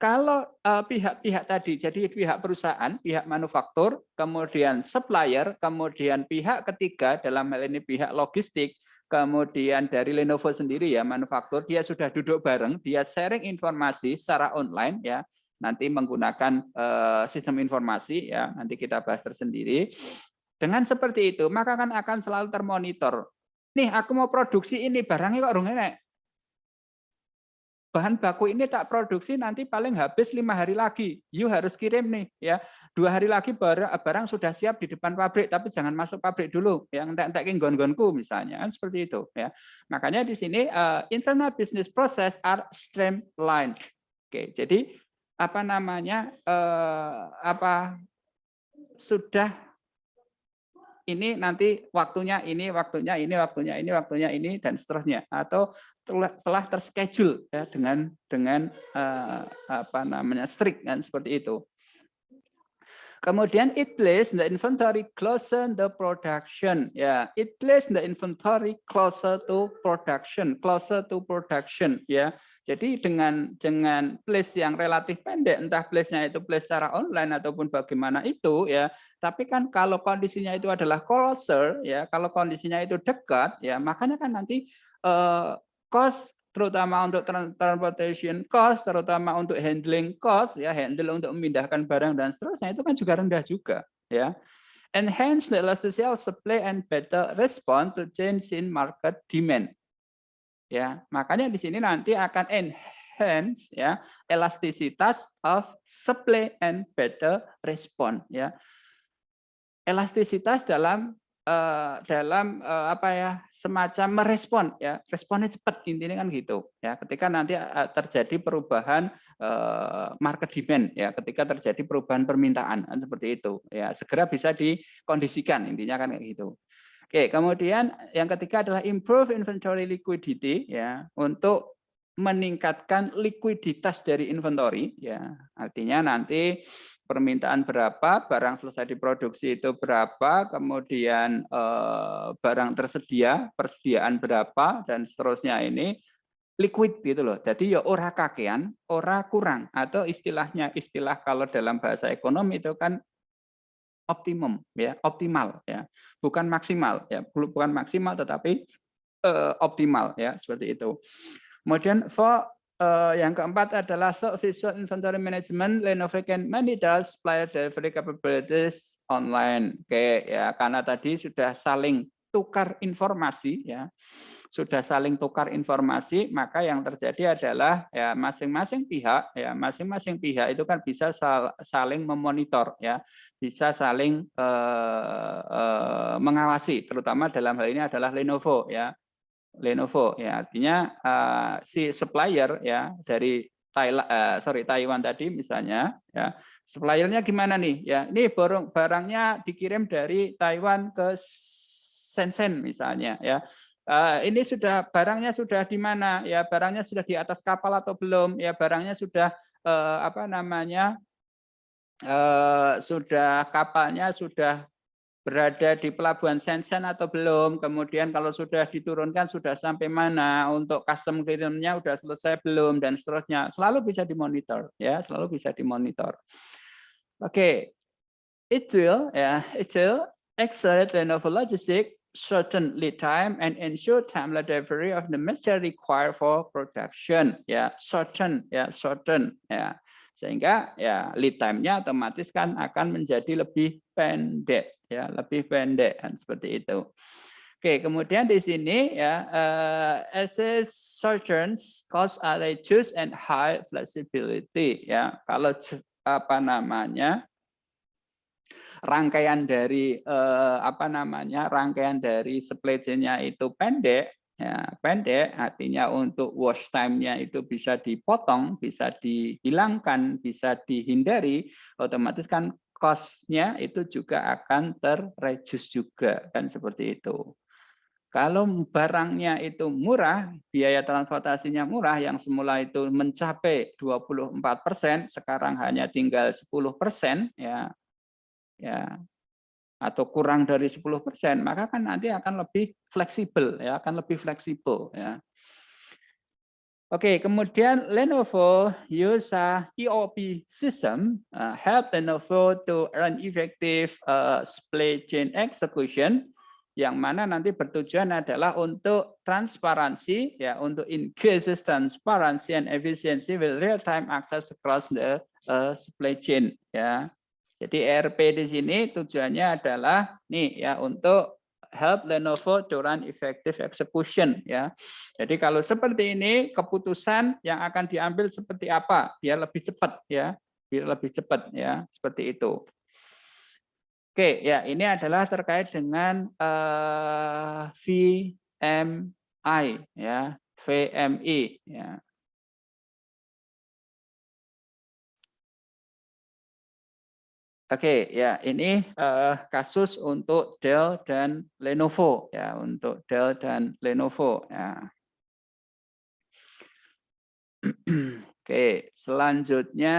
kalau pihak-pihak tadi, jadi pihak perusahaan, pihak manufaktur, kemudian supplier, kemudian pihak ketiga dalam hal ini pihak logistik, kemudian dari Lenovo sendiri ya manufaktur, dia sudah duduk bareng, dia sharing informasi secara online ya. Nanti menggunakan sistem informasi ya, nanti kita bahas tersendiri. Dengan seperti itu, maka akan selalu termonitor. Nih, aku mau produksi ini, barangnya kok enek. Bahan baku ini tak produksi nanti paling habis 5 hari lagi. You harus kirim nih ya. 2 hari lagi barang sudah siap di depan pabrik, tapi jangan masuk pabrik dulu. Yang entek gon-gonku misalnya kan seperti itu ya. Makanya di sini internal business process are streamlined. Oke, jadi apa namanya sudah ini nanti waktunya ini dan seterusnya atau telah terschedule ya dengan apa namanya strict kan seperti itu. Kemudian it place the inventory closer the production ya, it place the inventory closer to production ya. Jadi dengan place yang relatif pendek, entah place-nya itu place secara online ataupun bagaimana itu ya. Tapi kan kalau kondisinya itu adalah closer ya, kalau kondisinya itu dekat ya, makanya kan nanti cost terutama untuk transportation cost, terutama untuk handling cost, ya handle untuk memindahkan barang dan seterusnya itu kan juga rendah juga, ya. Enhance the elasticity of supply and better respond to change in market demand. Ya, makanya di sini nanti akan enhance ya elastisitas of supply and better respond, ya. Elastisitas dalam apa ya semacam merespon ya, responnya cepat intinya kan gitu ya, ketika nanti terjadi perubahan market demand ya, ketika terjadi perubahan permintaan kan seperti itu ya, segera bisa dikondisikan intinya kan kayak gitu. Oke, kemudian yang ketiga adalah improve inventory liquidity ya, untuk meningkatkan likuiditas dari inventory ya, artinya nanti permintaan berapa, barang selesai diproduksi itu berapa, kemudian barang tersedia, persediaan berapa dan seterusnya ini liquid gitu loh. Jadi ya ora kakean, ora kurang, atau istilah kalau dalam bahasa ekonomi itu kan optimum ya, optimal ya, bukan maksimal ya, bukan maksimal tetapi optimal ya, seperti itu. Kemudian yang keempat adalah visual inventory management. Lenovo can monitor supplier delivery capabilities online. Oke ya, karena tadi sudah saling tukar informasi ya, sudah saling tukar informasi, maka yang terjadi adalah ya masing-masing pihak itu kan bisa saling memonitor ya, bisa saling mengawasi, terutama dalam hal ini adalah Lenovo ya. Lenovo ya, artinya si supplier ya dari Taiwan tadi misalnya ya, suppliernya gimana nih ya, ini barangnya dikirim dari Taiwan ke Shenzhen misalnya ya, ini barangnya sudah di mana ya, barangnya sudah di atas kapal atau belum ya, barangnya sudah apa namanya sudah kapalnya sudah berada di pelabuhan Shenzhen atau belum, kemudian kalau sudah diturunkan sudah sampai mana, untuk custom clearance-nya sudah selesai belum, dan seterusnya. Selalu bisa dimonitor, ya, selalu bisa dimonitor. Oke, it will accelerate Lenovo logistics, shorten lead time, and ensure timely delivery of the material required for production. Ya, shorten, ya. Sehingga ya lead time-nya otomatis kan akan menjadi lebih pendek, ya, lebih pendek, kan seperti itu. Oke, kemudian di sini ya assess surgeons cost are reduced and high flexibility, ya. Kalau apa namanya rangkaian dari rangkaian dari supply chain-nya itu pendek, ya, pendek artinya untuk wash time-nya itu bisa dipotong, bisa dihilangkan, bisa dihindari, otomatis kan cost-nya itu juga akan terreduce juga, kan seperti itu. Kalau barangnya itu murah, biaya transportasinya murah, yang semula itu mencapai 24%, sekarang hanya tinggal 10%, ya, atau kurang dari 10%, maka kan nanti akan lebih fleksibel, ya, akan lebih fleksibel, ya. Oke, kemudian Lenovo use ERP system help Lenovo to run effective supply chain execution, yang mana nanti bertujuan adalah untuk transparansi, ya, untuk increases transparency and efficiency with real time access across the supply chain, ya. Jadi ERP di sini tujuannya adalah nih, ya, untuk help Lenovo to run effective execution, ya. Jadi kalau seperti ini keputusan yang akan diambil seperti apa biar lebih cepat, ya. Biar lebih cepat, ya, seperti itu. Oke, ya, ini adalah terkait dengan VMI, ya, VMI, ya. Oke, ya, ini kasus untuk Dell dan Lenovo, ya, untuk Dell dan Lenovo, ya. Oke, selanjutnya,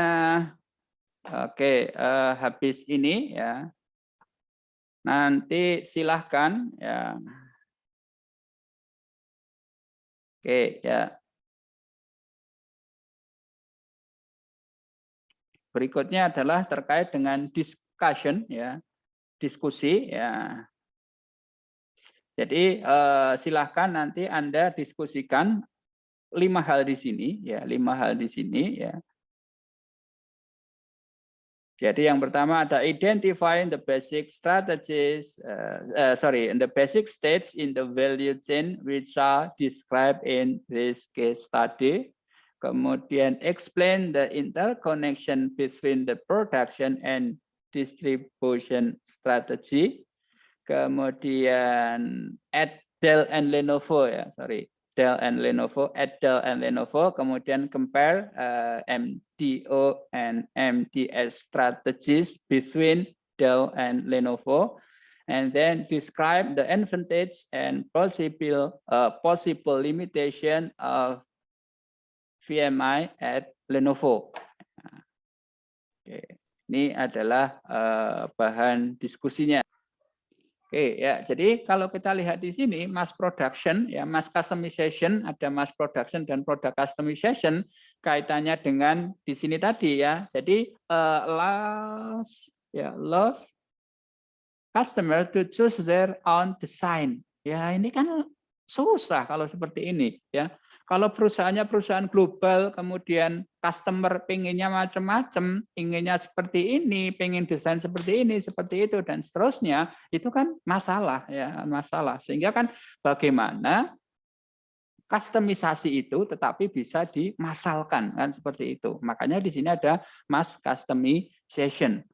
oke, habis ini, ya, nanti silahkan, ya. Oke, ya. Berikutnya adalah terkait dengan discussion, ya, diskusi, ya. Jadi silahkan nanti Anda diskusikan 5 hal di sini, ya, 5 hal di sini, ya. Jadi yang pertama ada identifying the basic strategies, the basic stage in the value chain which are described in this case study. Kemudian explain the interconnection between the production and distribution strategy. Kemudian at Dell and Lenovo, ya, sorry. Dell and Lenovo, at Dell and Lenovo, kemudian compare MDO and MDS strategies between Dell and Lenovo, and then describe the advantage and possible limitation of VMI at Lenovo. Oke, ini adalah bahan diskusinya. Oke, ya, jadi kalau kita lihat di sini mass production, ya, mass customization, ada mass production dan product customization, kaitannya dengan di sini tadi, ya. Jadi loss customer to choose their own design. Ya, ini kan susah kalau seperti ini, ya. Kalau perusahaannya perusahaan global, kemudian customer pengennya macam-macam, inginnya seperti ini, pengen desain seperti ini, seperti itu, dan seterusnya, itu kan masalah, ya, masalah. Sehingga kan bagaimana customisasi itu tetapi bisa dimasalkan, kan seperti itu. Makanya di sini ada mass customization.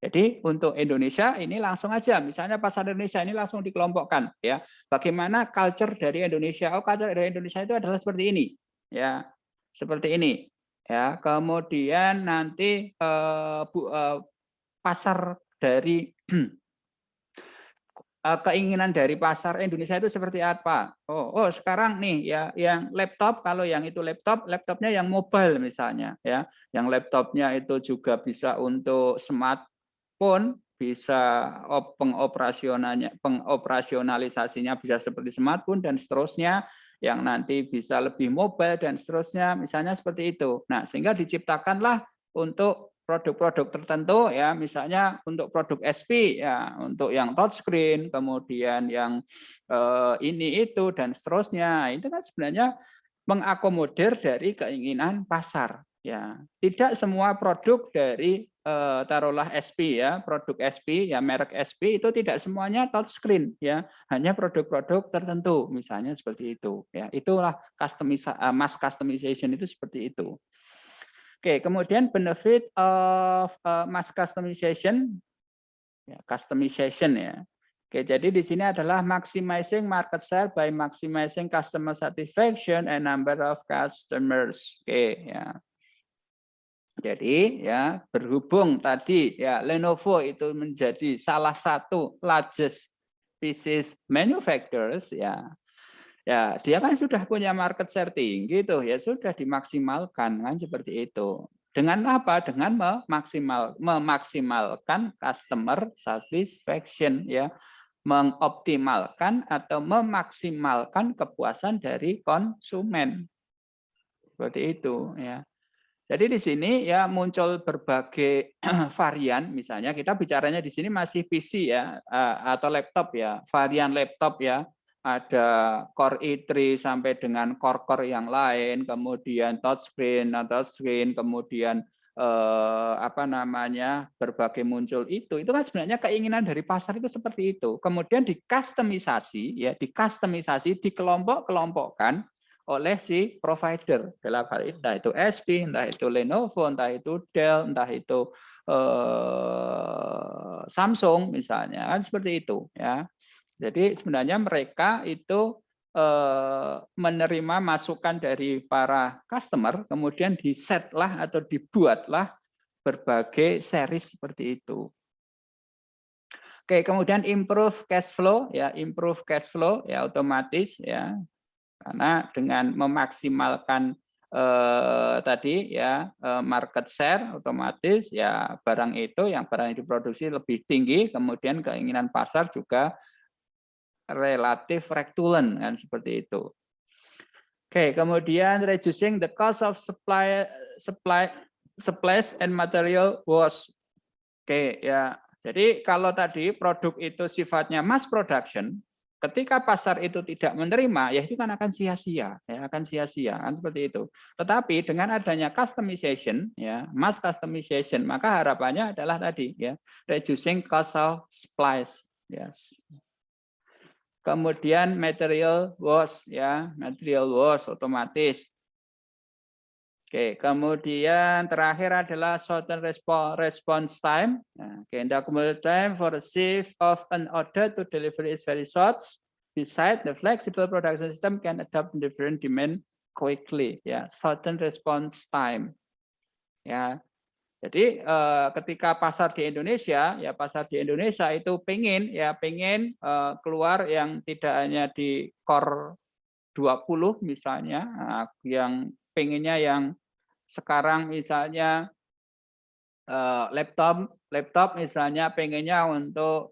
Jadi untuk Indonesia ini langsung aja, misalnya pasar Indonesia ini langsung dikelompokkan, ya. Bagaimana culture dari Indonesia? Oh, culture dari Indonesia itu adalah seperti ini, ya, seperti ini, ya. Kemudian nanti pasar dari keinginan dari pasar Indonesia itu seperti apa. Oh sekarang nih ya yang laptop, kalau yang itu laptopnya yang mobile misalnya ya, yang laptopnya itu juga bisa untuk smartphone, bisa pengoperasionalisasinya bisa seperti smartphone dan seterusnya, yang nanti bisa lebih mobile dan seterusnya, misalnya seperti itu. Nah, sehingga diciptakanlah untuk produk-produk tertentu ya, misalnya untuk produk SP ya, untuk yang touchscreen, kemudian yang ini itu dan seterusnya. Itu kan sebenarnya mengakomodir dari keinginan pasar ya. Tidak semua produk dari taruhlah SP ya, produk SP ya, merek SP itu tidak semuanya touchscreen ya, hanya produk-produk tertentu misalnya seperti itu ya. Itulah mass customization itu seperti itu. Oke, kemudian benefit of mass customization, ya, customization ya. Oke, jadi di sini adalah maximizing market share by maximizing customer satisfaction and number of customers. Oke, ya. Jadi ya berhubung tadi ya Lenovo itu menjadi salah satu largest pieces manufacturers ya. Ya, dia kan sudah punya market share tinggi tuh, ya sudah dimaksimalkan kan seperti itu. Dengan apa? Dengan memaksimalkan customer satisfaction ya, mengoptimalkan atau memaksimalkan kepuasan dari konsumen. Seperti itu ya. Jadi di sini ya muncul berbagai varian, misalnya kita bicaranya di sini masih PC ya atau laptop ya, varian laptop ya. Ada Core i3 sampai dengan core-core yang lain, kemudian touchscreen, kemudian apa namanya berbagai muncul itu kan sebenarnya keinginan dari pasar itu seperti itu. Kemudian dikustomisasi ya, dikelompok-kelompokkan oleh si provider dalam hal ini, entah itu SP, entah itu Lenovo, entah itu Dell, entah itu Samsung misalnya kan seperti itu ya. Jadi sebenarnya mereka itu menerima masukan dari para customer, kemudian disetlah atau dibuatlah berbagai series seperti itu. Oke, kemudian improve cash flow ya, otomatis ya. Karena dengan memaksimalkan tadi ya market share, otomatis ya barang yang diproduksi lebih tinggi, kemudian keinginan pasar juga relatif rektulen kan seperti itu. Oke, kemudian reducing the cost of supplies and material was. Oke, ya. Jadi kalau tadi produk itu sifatnya mass production, ketika pasar itu tidak menerima, ya itu kan akan sia-sia, ya akan sia-sia kan seperti itu. Tetapi dengan adanya customization, ya mass customization, maka harapannya adalah tadi ya reducing cost of supplies, yes. Kemudian material loss ya, material loss otomatis. Oke, kemudian terakhir adalah shorten response time. Nah, the accumulated time for receive of an order to delivery is very short. Besides, the flexible production system can adapt different demand quickly. Ya, shorten response time. Ya, jadi ketika pasar di Indonesia, ya pasar di Indonesia itu pengen keluar yang tidak hanya di core 20 misalnya, yang pengennya yang sekarang misalnya laptop misalnya pengennya untuk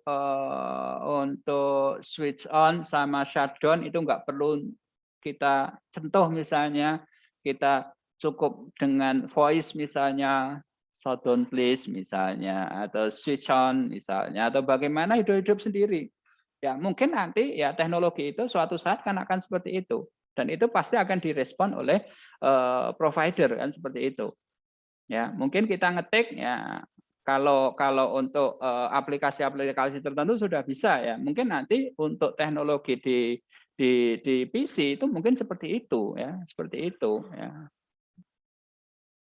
switch on sama shutdown itu nggak perlu kita sentuh misalnya, kita cukup dengan voice misalnya shutdown please misalnya, atau switch on misalnya, atau bagaimana hidup sendiri. Ya mungkin nanti ya teknologi itu suatu saat kan akan seperti itu. Dan itu pasti akan direspon oleh provider kan seperti itu. Ya, mungkin kita ngetik ya kalau untuk aplikasi-aplikasi tertentu sudah bisa ya. Mungkin nanti untuk teknologi di PC itu mungkin seperti itu ya, seperti itu ya.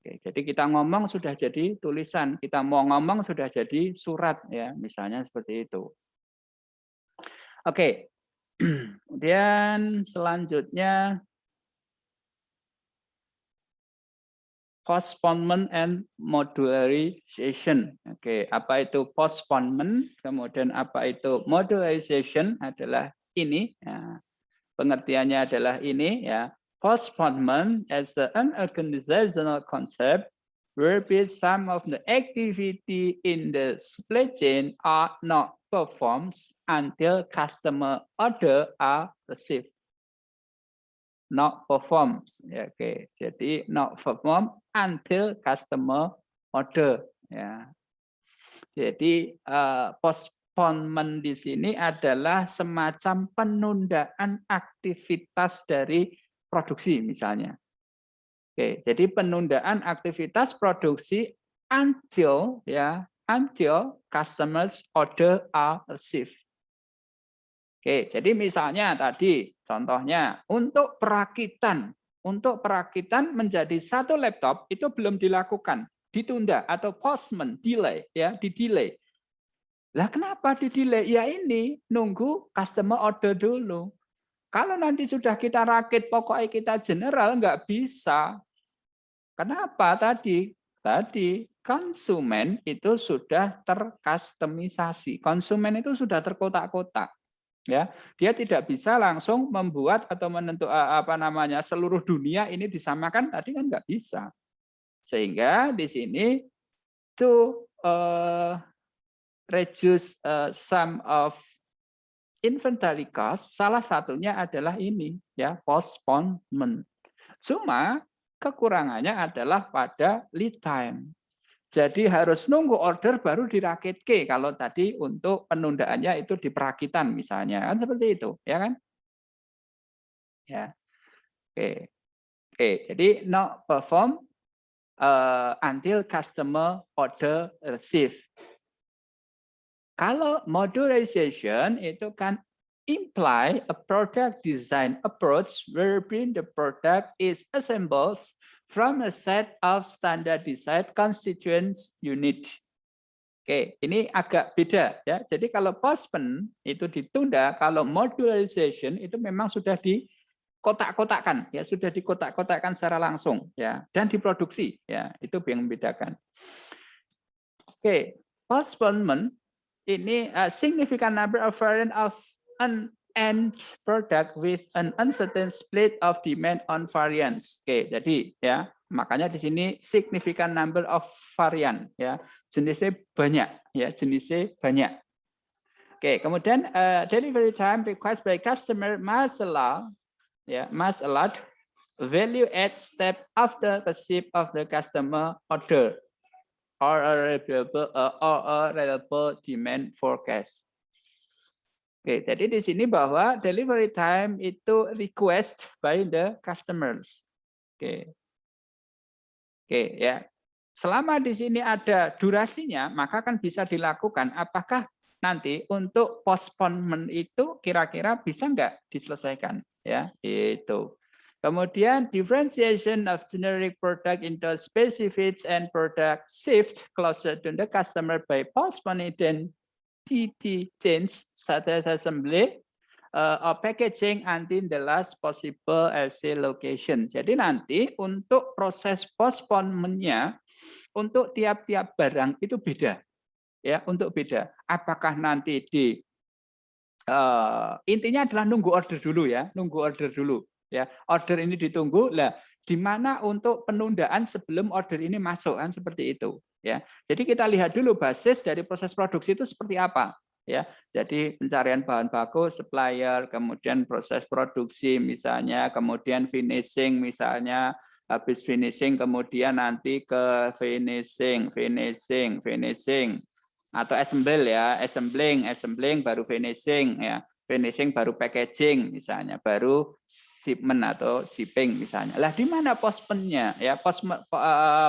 Oke, jadi kita ngomong sudah jadi tulisan, kita mau ngomong sudah jadi surat ya, misalnya seperti itu. Oke. Kemudian selanjutnya postponement and modularization. Oke, apa itu postponement? Kemudian apa itu modularization? Adalah ini. Ya. Pengertiannya adalah ini ya. Postponement as an organizational concept whereby some of the activity in the supply chain are not performed until customer order are received. Not performs, ya, oke. Jadi not perform until customer order, ya. Jadi postponement di sini adalah semacam penundaan aktivitas dari produksi misalnya. Oke, jadi penundaan aktivitas produksi until customers order are received. Oke, jadi misalnya tadi contohnya untuk perakitan menjadi satu laptop itu belum dilakukan, ditunda atau postponement, delay ya, di-delay. Lah kenapa di-delay? Ya ini nunggu customer order dulu. Kalau nanti sudah kita rakit pokoknya kita general nggak bisa. Kenapa tadi? Tadi konsumen itu sudah terkustomisasi. Konsumen itu sudah terkotak-kotak. Ya, dia tidak bisa langsung membuat atau menentukan seluruh dunia ini disamakan tadi kan nggak bisa. Sehingga di sini to reduce some of inventory cost salah satunya adalah ini ya postponement. Cuma kekurangannya adalah pada lead time. Jadi harus nunggu order baru dirakit ke kalau tadi untuk penundaannya itu di perakitan misalnya kan seperti itu ya kan ya oke jadi not perform until customer order receive. Kalau modularization itu kan imply a product design approach wherein the product is assembled from a set of standardized constituent unit. Oke, ini agak beda ya. Jadi kalau postpone itu ditunda, kalau modularization itu memang sudah dikotak-kotakkan ya, sudah dikotak-kotakkan secara langsung ya dan diproduksi ya. Itu yang membedakan. Oke, postponement ini a significant number of variant of an end product with an uncertain split of demand on variants. Oke, jadi ya makanya di sini significant number of variant ya jenisnya banyak ya jenisnya banyak. Oke, kemudian delivery time request by customer must allow value add step after receipt of the customer order or a reliable demand forecast. Oke, jadi di sini bahwa delivery time itu request by the customers. Oke, ya. Selama di sini ada durasinya, maka kan bisa dilakukan. Apakah nanti untuk postponement itu kira-kira bisa nggak diselesaikan? Ya, itu. Kemudian differentiation of generic product into specifics and product shift closer to the customer by postponing TT change such as assembly or packaging until the last possible LC location. Jadi nanti untuk proses postponement-nya untuk tiap-tiap barang itu beda. Ya, untuk beda. Apakah nanti di intinya adalah nunggu order dulu ya, nunggu order dulu. Ya, order ini ditunggu lah di mana untuk penundaan sebelum order ini masuk kan seperti itu ya. Jadi kita lihat dulu basis dari proses produksi itu seperti apa ya. Jadi pencarian bahan baku, supplier, kemudian proses produksi misalnya, kemudian finishing misalnya, habis finishing kemudian nanti ke finishing atau assembling baru finishing ya. Finishing baru packaging misalnya, baru shipment atau shipping misalnya. Lah di mana postponement-nya ya?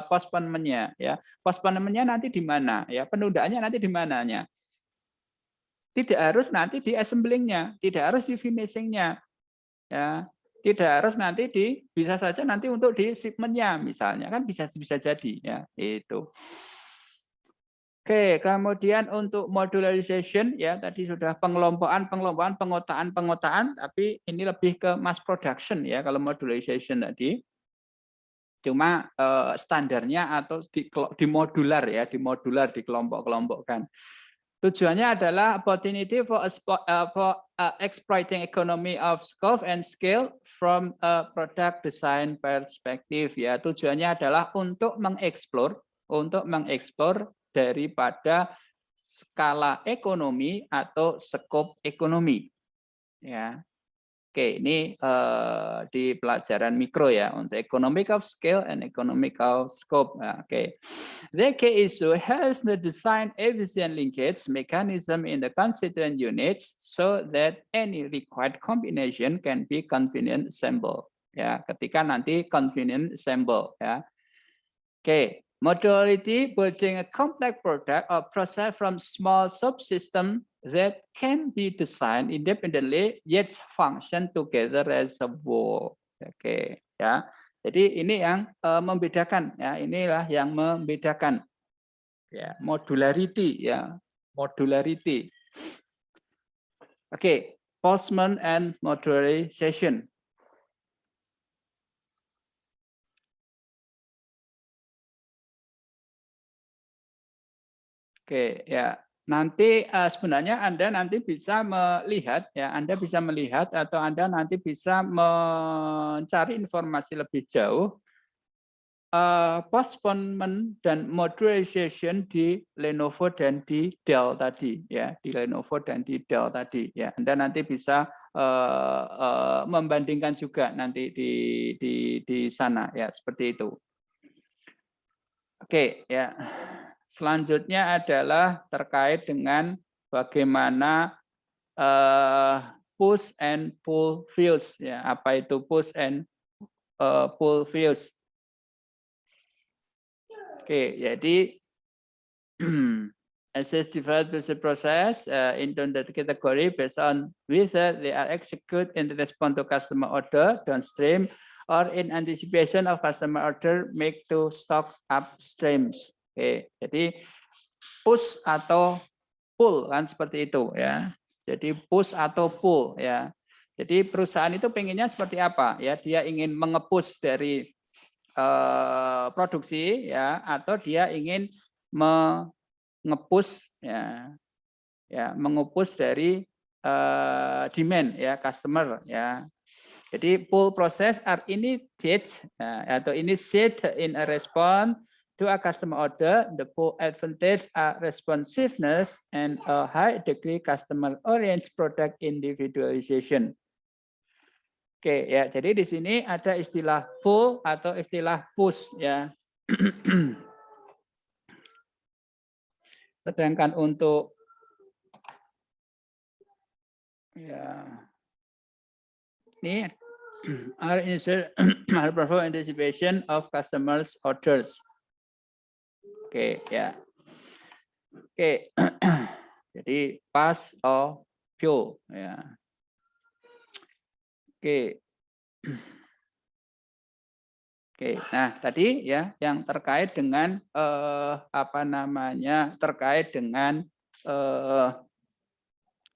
Postponement-nya ya. Postponement-nya nanti di mana ya? Penundaannya nanti di mananya? Tidak harus nanti di assembling-nya, tidak harus di finishing-nya. Ya. Tidak harus nanti bisa saja nanti untuk di shipment-nya misalnya, kan bisa jadi ya, itu. Oke, kemudian untuk modularization ya tadi sudah pengelompokan, pengotaan, tapi ini lebih ke mass production ya kalau modularization tadi. Cuma standarnya atau di modular ya, di kelompok-kelompokkan. Tujuannya adalah opportunity for exploiting economy of scope and scale from a product design perspective ya. Tujuannya adalah untuk mengeksplor daripada skala ekonomi atau skop ekonomi ya. Oke, ini di pelajaran mikro ya untuk economic of scale and economic of scope. Nah, oke. The key issue has the design efficient linkage mechanism in the constituent units so that any required combination can be convenient assemble. Ya, ketika nanti convenient assemble ya. Oke, modularity building a complex product or process from small subsystem that can be designed independently yet function together as a whole. Oke, ya. Jadi ini yang membedakan ya, inilah yang membedakan ya, modularity ya, modularity. Oke, Postman and modularization. Oke, ya. Nanti sebenarnya Anda nanti bisa melihat ya, Anda bisa melihat atau Anda nanti bisa mencari informasi lebih jauh postponement dan modularization di Lenovo dan di Dell tadi ya, di Lenovo dan di Dell tadi ya. Anda nanti bisa membandingkan juga nanti di sana ya, seperti itu. Oke, ya. Selanjutnya adalah terkait dengan bagaimana push and pull views ya. Apa itu push and pull views? Oke, jadi assess develop business process into the category based on whether they are executed in response to customer order downstream or in anticipation of customer order make to stock upstreams. Oke, jadi push atau pull kan seperti itu ya. Jadi push atau pull ya. Jadi perusahaan itu pengennya seperti apa ya? Dia ingin mengepush dari produksi ya, atau dia ingin mengepush ya, mengepush dari demand ya, customer ya. Jadi pull process are initiated atau initiate in a response to a customer order. The pull advantage are responsiveness and a high degree customer oriented product individualization. Oke ya, jadi di sini ada istilah pull atau istilah push ya. Sedangkan untuk ya ini are perform anticipation of customers orders. Oke ya. Oke. Jadi pass or fuel ya. Oke. Oke. Nah, tadi ya yang terkait dengan apa namanya? Terkait dengan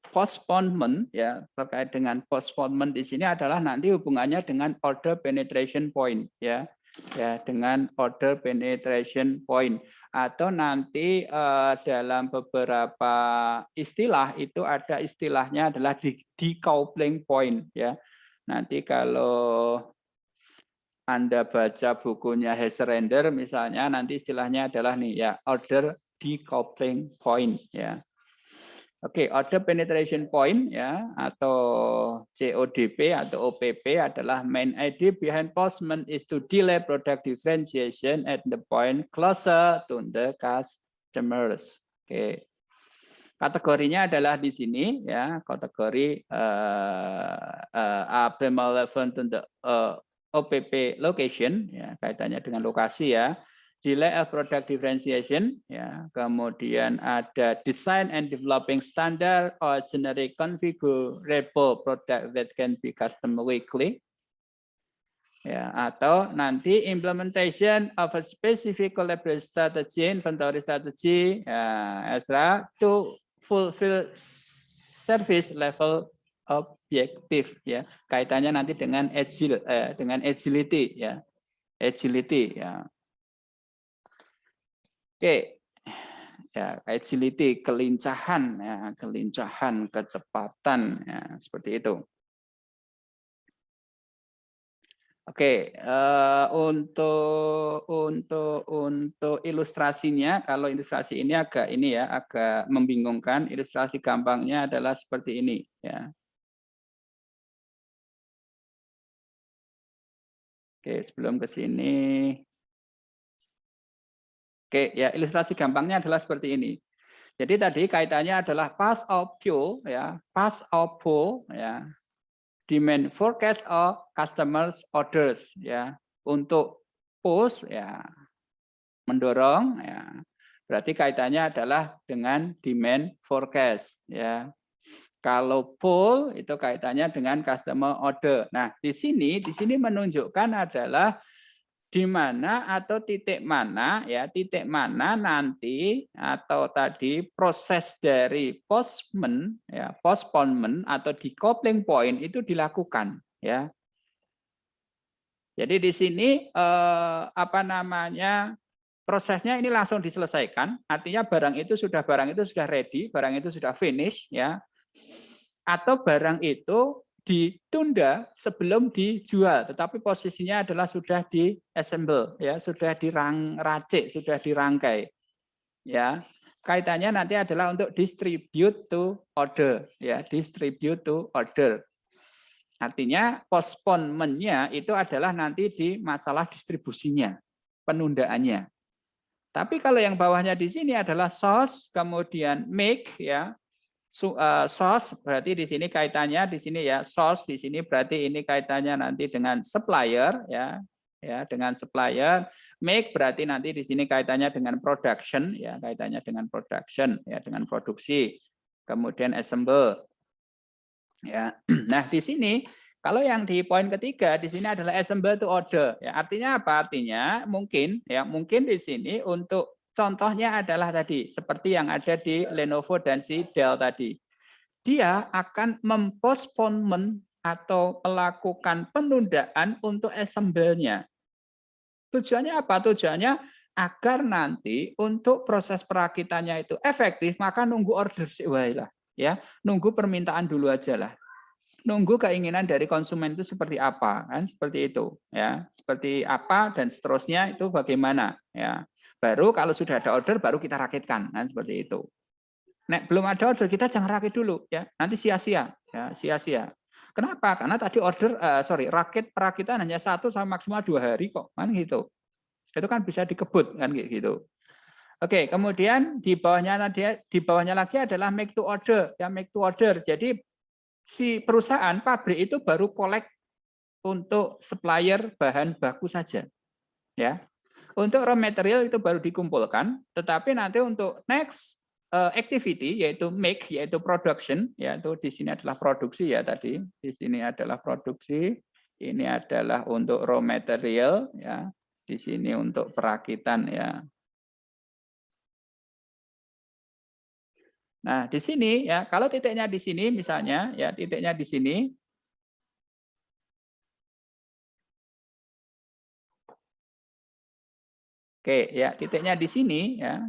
postponement ya, terkait dengan postponement di sini adalah nanti hubungannya dengan order penetration point ya. Ya, dengan order penetration point atau nanti dalam beberapa istilah itu ada istilahnya adalah decoupling point ya. Nanti kalau Anda baca bukunya Hesserender misalnya nanti istilahnya adalah nih ya, order decoupling point ya. Oke, order penetration point ya atau CODP atau OPP adalah main idea behind postman is to delay product differentiation at the point closer to the customers. Oke. Kategorinya adalah di sini ya, kategori relevant to the OPP location ya, kaitannya dengan lokasi ya. Delay of product differentiation ya, kemudian ada design and developing standard or generic configurable product that can be custom weekly ya, atau nanti implementation of a specific collaboration strategy, inventory strategy ya, to fulfill service level objektif ya, kaitannya nanti dengan agile dengan agility ya. Agility ya. Oke. Ya, agility, kelincahan ya, kelincahan, kecepatan ya, seperti itu. Oke, untuk ilustrasinya, kalau ilustrasi ini agak agak membingungkan. Ilustrasi gampangnya adalah seperti ini ya. Oke, sebelum ke sini. Oke, ya ilustrasi gampangnya adalah seperti ini. Jadi tadi kaitannya adalah pass of fuel ya, pass of fuel ya, demand forecast of customers orders ya. Untuk push ya, mendorong ya. Berarti kaitannya adalah dengan demand forecast ya. Kalau pull itu kaitannya dengan customer order. Nah, di sini menunjukkan adalah di mana atau titik mana ya, titik mana nanti atau tadi proses dari postponement atau decoupling point itu dilakukan ya. Jadi di sini prosesnya ini langsung diselesaikan, artinya barang itu sudah ready, barang itu sudah finish ya. Atau barang itu ditunda sebelum dijual, tetapi posisinya adalah sudah di-assemble ya, sudah diracik, sudah dirangkai. Ya. Kaitannya nanti adalah untuk distribute to order ya, distribute to order. Artinya postponement-nya itu adalah nanti di masalah distribusinya, penundaannya. Tapi kalau yang bawahnya di sini adalah source, kemudian make ya. Source berarti di sini kaitannya di sini ya, source di sini berarti ini kaitannya nanti dengan supplier ya. Ya, dengan supplier. Make berarti nanti di sini kaitannya dengan production ya, kaitannya dengan production ya, dengan produksi. Kemudian assemble. Ya. Nah, di sini kalau yang di poin ketiga di sini adalah assemble to order. Ya, artinya apa? Artinya mungkin di sini untuk contohnya adalah tadi seperti yang ada di Lenovo dan si Dell tadi. Dia akan memposponement atau melakukan penundaan untuk assemble-nya. Tujuannya apa? Tujuannya agar nanti untuk proses perakitannya itu efektif, maka nunggu order sih lah, ya. Nunggu permintaan dulu aja lah. Nunggu keinginan dari konsumen itu seperti apa, kan seperti itu ya, seperti apa dan seterusnya itu bagaimana ya, baru kalau sudah ada order baru kita rakitkan, kan seperti itu. Nek belum ada order kita jangan rakit dulu ya, nanti sia-sia ya, sia-sia. Kenapa? Karena tadi rakit perakitan hanya 1 sampai maksimal 2 hari kok, kan gitu. Itu kan bisa dikebut kan gitu. Oke, kemudian di bawahnya lagi adalah make to order ya, make to order. Jadi si perusahaan pabrik itu baru collect untuk supplier bahan baku saja. Ya. Untuk raw material itu baru dikumpulkan, tetapi nanti untuk next activity yaitu make yaitu production, yaitu di sini adalah produksi ya tadi. Di sini adalah produksi, ini adalah untuk raw material ya. Di sini untuk perakitan ya. Nah, di sini ya, kalau titiknya di sini misalnya ya, titiknya di sini. Oke, ya, titiknya di sini ya.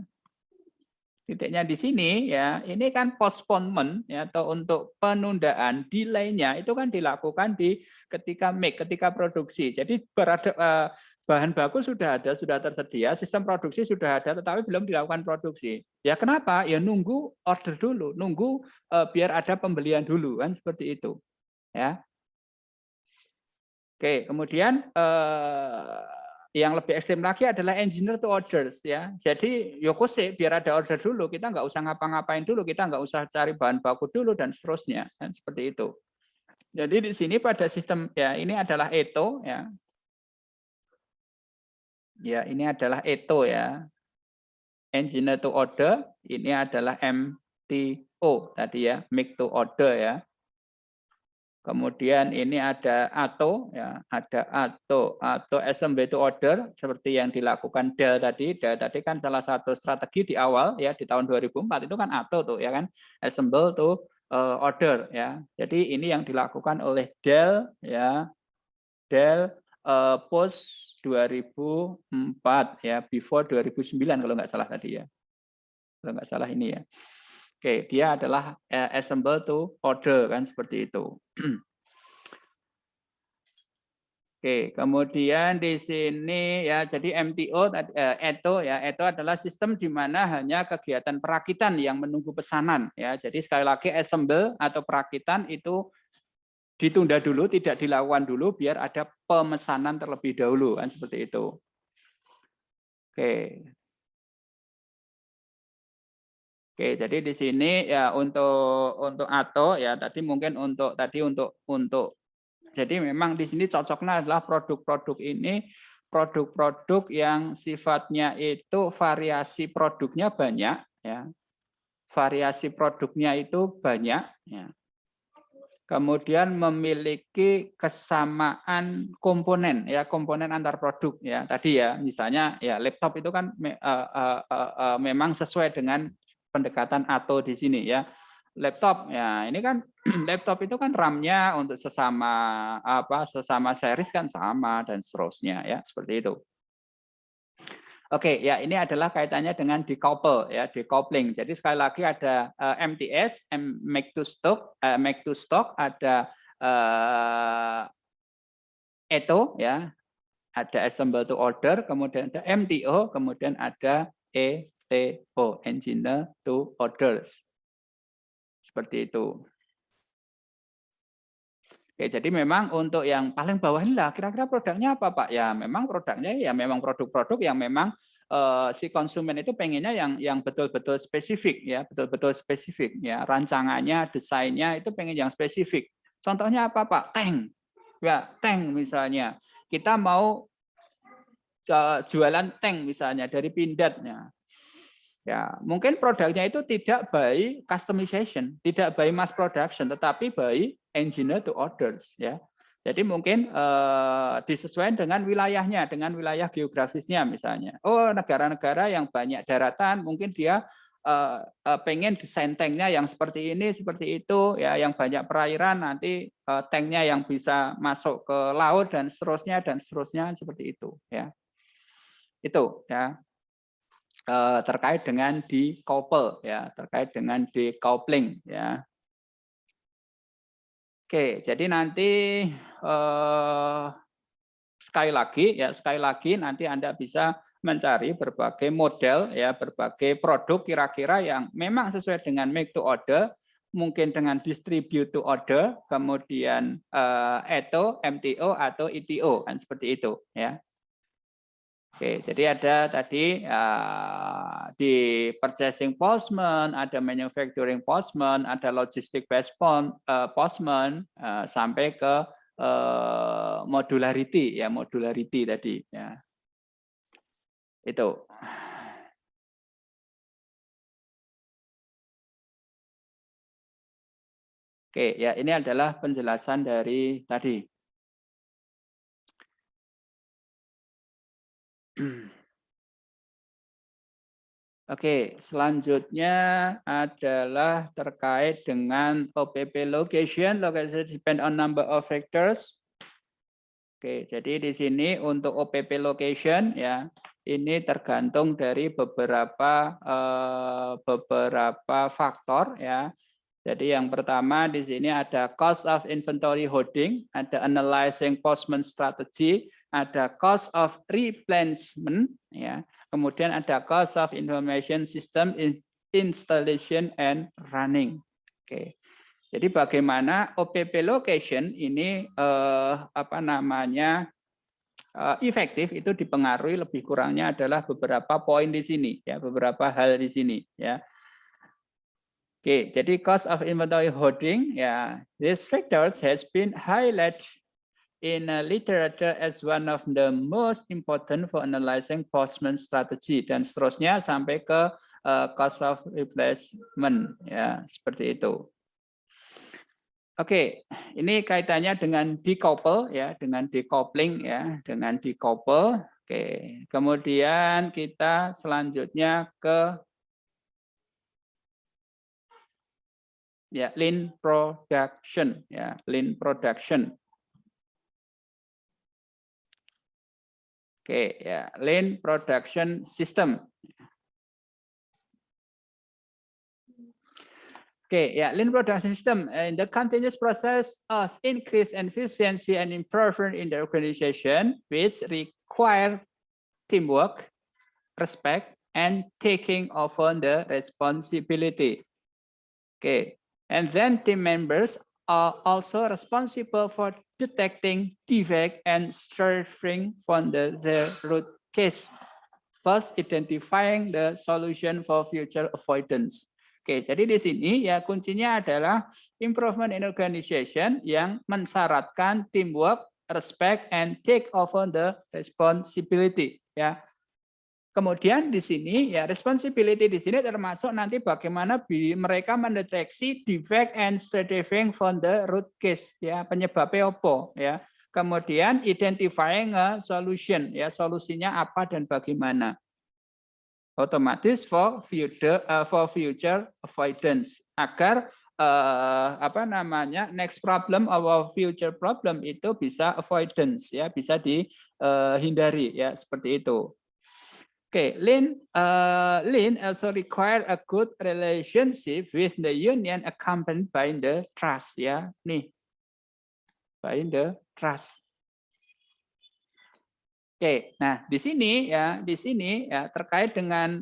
Titiknya di sini ya, ini kan postponement ya, atau untuk penundaan, delay-nya itu kan dilakukan di ketika make, ketika produksi. Jadi bahan baku sudah ada, sudah tersedia, sistem produksi sudah ada, tetapi belum dilakukan produksi. Ya kenapa? Ya nunggu order dulu, nunggu biar ada pembelian dulu kan seperti itu. Ya. Oke, kemudian yang lebih ekstrim lagi adalah engineer to orders ya. Jadi yokose biar ada order dulu, kita nggak usah ngapa-ngapain dulu, kita nggak usah cari bahan baku dulu dan seterusnya, kan seperti itu. Jadi di sini pada sistem ya ini adalah ETO ya. Ya ini adalah ETO ya. Engineer to order, ini adalah MTO tadi ya, make to order ya. Kemudian ini ada ATO, ya, ada atau assembly to order seperti yang dilakukan Dell tadi. Dell tadi kan salah satu strategi di awal ya di tahun 2004 itu kan ATO tuh ya kan, assemble to order ya. Jadi ini yang dilakukan oleh Dell ya, Dell post 2004 ya, before 2009 kalau nggak salah tadi ya. Kalau nggak salah ini ya. Oke, dia adalah assemble to order kan seperti itu. Oke, kemudian di sini ya, jadi MTO ETO ya, ETO adalah sistem di mana hanya kegiatan perakitan yang menunggu pesanan ya. Jadi sekali lagi assemble atau perakitan itu ditunda dulu, tidak dilakukan dulu biar ada pemesanan terlebih dahulu kan seperti itu. Oke. Oke, jadi di sini ya untuk ATO ya tadi mungkin untuk jadi memang di sini cocoknya adalah produk-produk ini, produk-produk yang sifatnya itu variasi produknya banyak, ya. Variasi produknya itu banyak, ya. Kemudian memiliki kesamaan komponen, ya komponen antar produk, ya. Tadi ya, misalnya ya laptop itu kan memang sesuai dengan pendekatan atau di sini ya. Laptop ya ini kan laptop itu kan RAM-nya untuk sesama series kan sama dan seterusnya ya seperti itu. Oke ya ini adalah kaitannya dengan decouple ya decoupling. Jadi sekali lagi ada MTS make to stock ada ETO ya ada assemble to order kemudian ada MTO kemudian ada ETO engineer to orders. Seperti itu. Oke, jadi memang untuk yang paling bawah ini lah, kira-kira produknya apa Pak? Ya memang produknya ya memang produk-produk yang memang si konsumen itu pengennya yang betul-betul spesifik ya, betul-betul spesifik ya. Rancangannya, desainnya itu pengen yang spesifik. Contohnya apa Pak? Tank. Ya, tank misalnya. Kita mau jualan tank misalnya dari Pindad. Ya, mungkin produknya itu tidak by customization, tidak by mass production, tetapi by engineer to orders. Ya, jadi mungkin disesuaikan dengan wilayahnya, dengan wilayah geografisnya misalnya. Oh, negara-negara yang banyak daratan, mungkin dia pengen desain tanknya yang seperti ini, seperti itu, ya, yang banyak perairan, nanti tanknya yang bisa masuk ke laut dan seterusnya seperti itu. Ya, itu ya. Terkait dengan decouple ya terkait dengan decoupling ya. Oke, jadi nanti sekali lagi nanti Anda bisa mencari berbagai model ya berbagai produk kira-kira yang memang sesuai dengan make to order, mungkin dengan distribute to order, kemudian ETO, MTO atau ETO kan seperti itu ya. Oke, jadi ada tadi di purchasing postman, ada manufacturing postman, ada logistic postman, sampai ke modularity ya modularity tadi ya itu. Oke, ya ini adalah penjelasan dari tadi. Oke, selanjutnya adalah terkait dengan OPP location. Location depend on number of factors. Oke, jadi di sini untuk OPP location ya, ini tergantung dari beberapa faktor ya. Jadi yang pertama di sini ada cost of inventory holding, ada analyzing postman strategy, ada cost of replenishment ya. Kemudian ada cost of information system installation and running. Oke. Jadi bagaimana OPP location ini efektif itu dipengaruhi lebih kurangnya adalah beberapa poin di sini ya, beberapa hal di sini ya. Oke, jadi cost of inventory holding ya, this factors has been highlighted in literature as one of the most important for analyzing postman strategy dan seterusnya sampai ke cost of replacement ya, seperti itu. Oke, ini kaitannya dengan decouple ya, dengan decoupling ya, dengan decouple. Oke, kemudian kita selanjutnya ke ya lean production ya, lean production. Oke, ya, Lean Production System. Okay, yeah, Lean production system in the continuous process of increase efficiency and improvement in the organization, which require teamwork, respect, and taking over the responsibility. Okay, and then team members are also responsible for detecting defect and searching for the root cause, plus identifying the solution for future avoidance. Oke, jadi di sini ya kuncinya adalah improvement in organization yang mensyaratkan teamwork, respect, and take over the responsibility. Ya, kemudian di sini ya responsibility di sini termasuk nanti bagaimana mereka mendeteksi defect and striving from the root cause. Ya, penyebabnya apa? Ya, kemudian identifying a solution. Ya, solusinya apa dan bagaimana. Otomatis for future avoidance agar next problem or future problem itu bisa avoidance ya, bisa dihindari ya, seperti itu. Oke, Lean also require a good relationship with the union accompanied by the trust ya. Nih. By the trust. Oke, nah di sini ya terkait dengan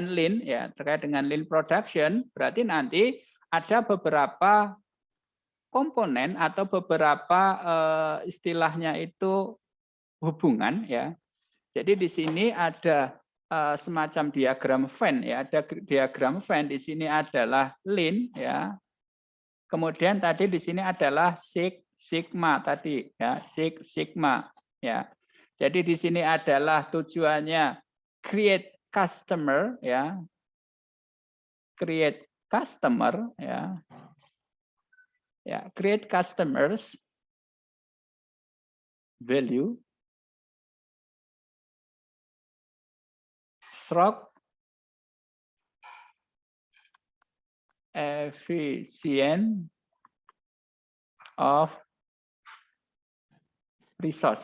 Lean production, berarti nanti ada beberapa komponen atau beberapa istilahnya itu hubungan ya. Jadi di sini ada semacam diagram Venn ya, ada diagram Venn di sini adalah Lean ya. Kemudian tadi di sini adalah sigma tadi ya, sigma ya. Jadi di sini adalah tujuannya create customer ya. Create customer ya. Ya, create customers value through efficient of resource.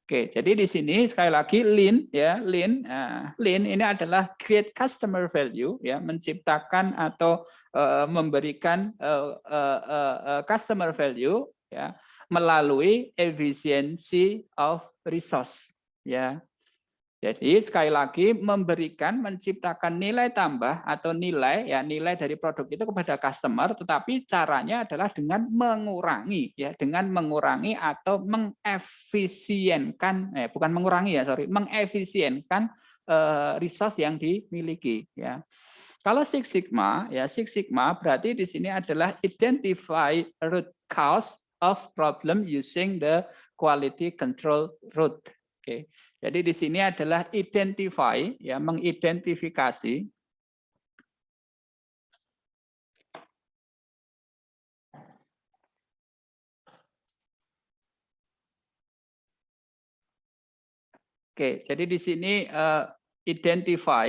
Oke, jadi di sini sekali lagi Lean ya, Lean ini adalah create customer value ya, menciptakan atau memberikan customer value ya melalui efficiency of resource ya. Jadi sekali lagi menciptakan nilai tambah atau nilai dari produk itu kepada customer, tetapi caranya adalah dengan mengurangi atau mengefisienkan mengefisienkan resource yang dimiliki ya. Kalau Six Sigma berarti di sini adalah identify root cause of problem using the quality control route. Oke. Jadi di sini adalah identify ya, mengidentifikasi Oke, jadi di sini identify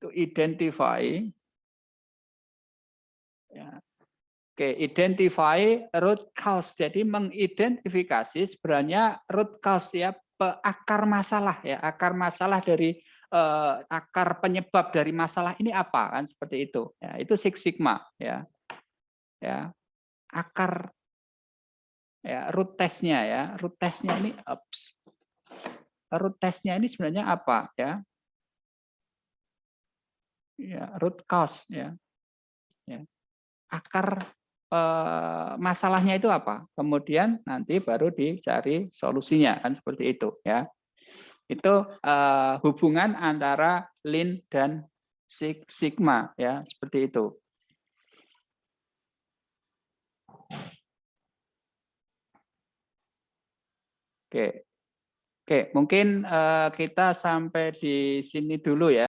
to identify ya. Oke, identify root cause. Jadi mengidentifikasi sebenarnya root cause ya, akar masalah ya, akar masalah dari akar penyebab dari masalah ini apa kan, seperti itu. Ya, itu Six Sigma ya. Ya. Akar ya, root testnya ya. Root testnya ini root testnya ini sebenarnya apa ya? Ya, root cause ya. Ya. Akar masalahnya itu apa, kemudian nanti baru dicari solusinya kan, seperti itu ya. Itu hubungan antara Lean dan Six Sigma ya, seperti itu. Oke, mungkin kita sampai di sini dulu ya.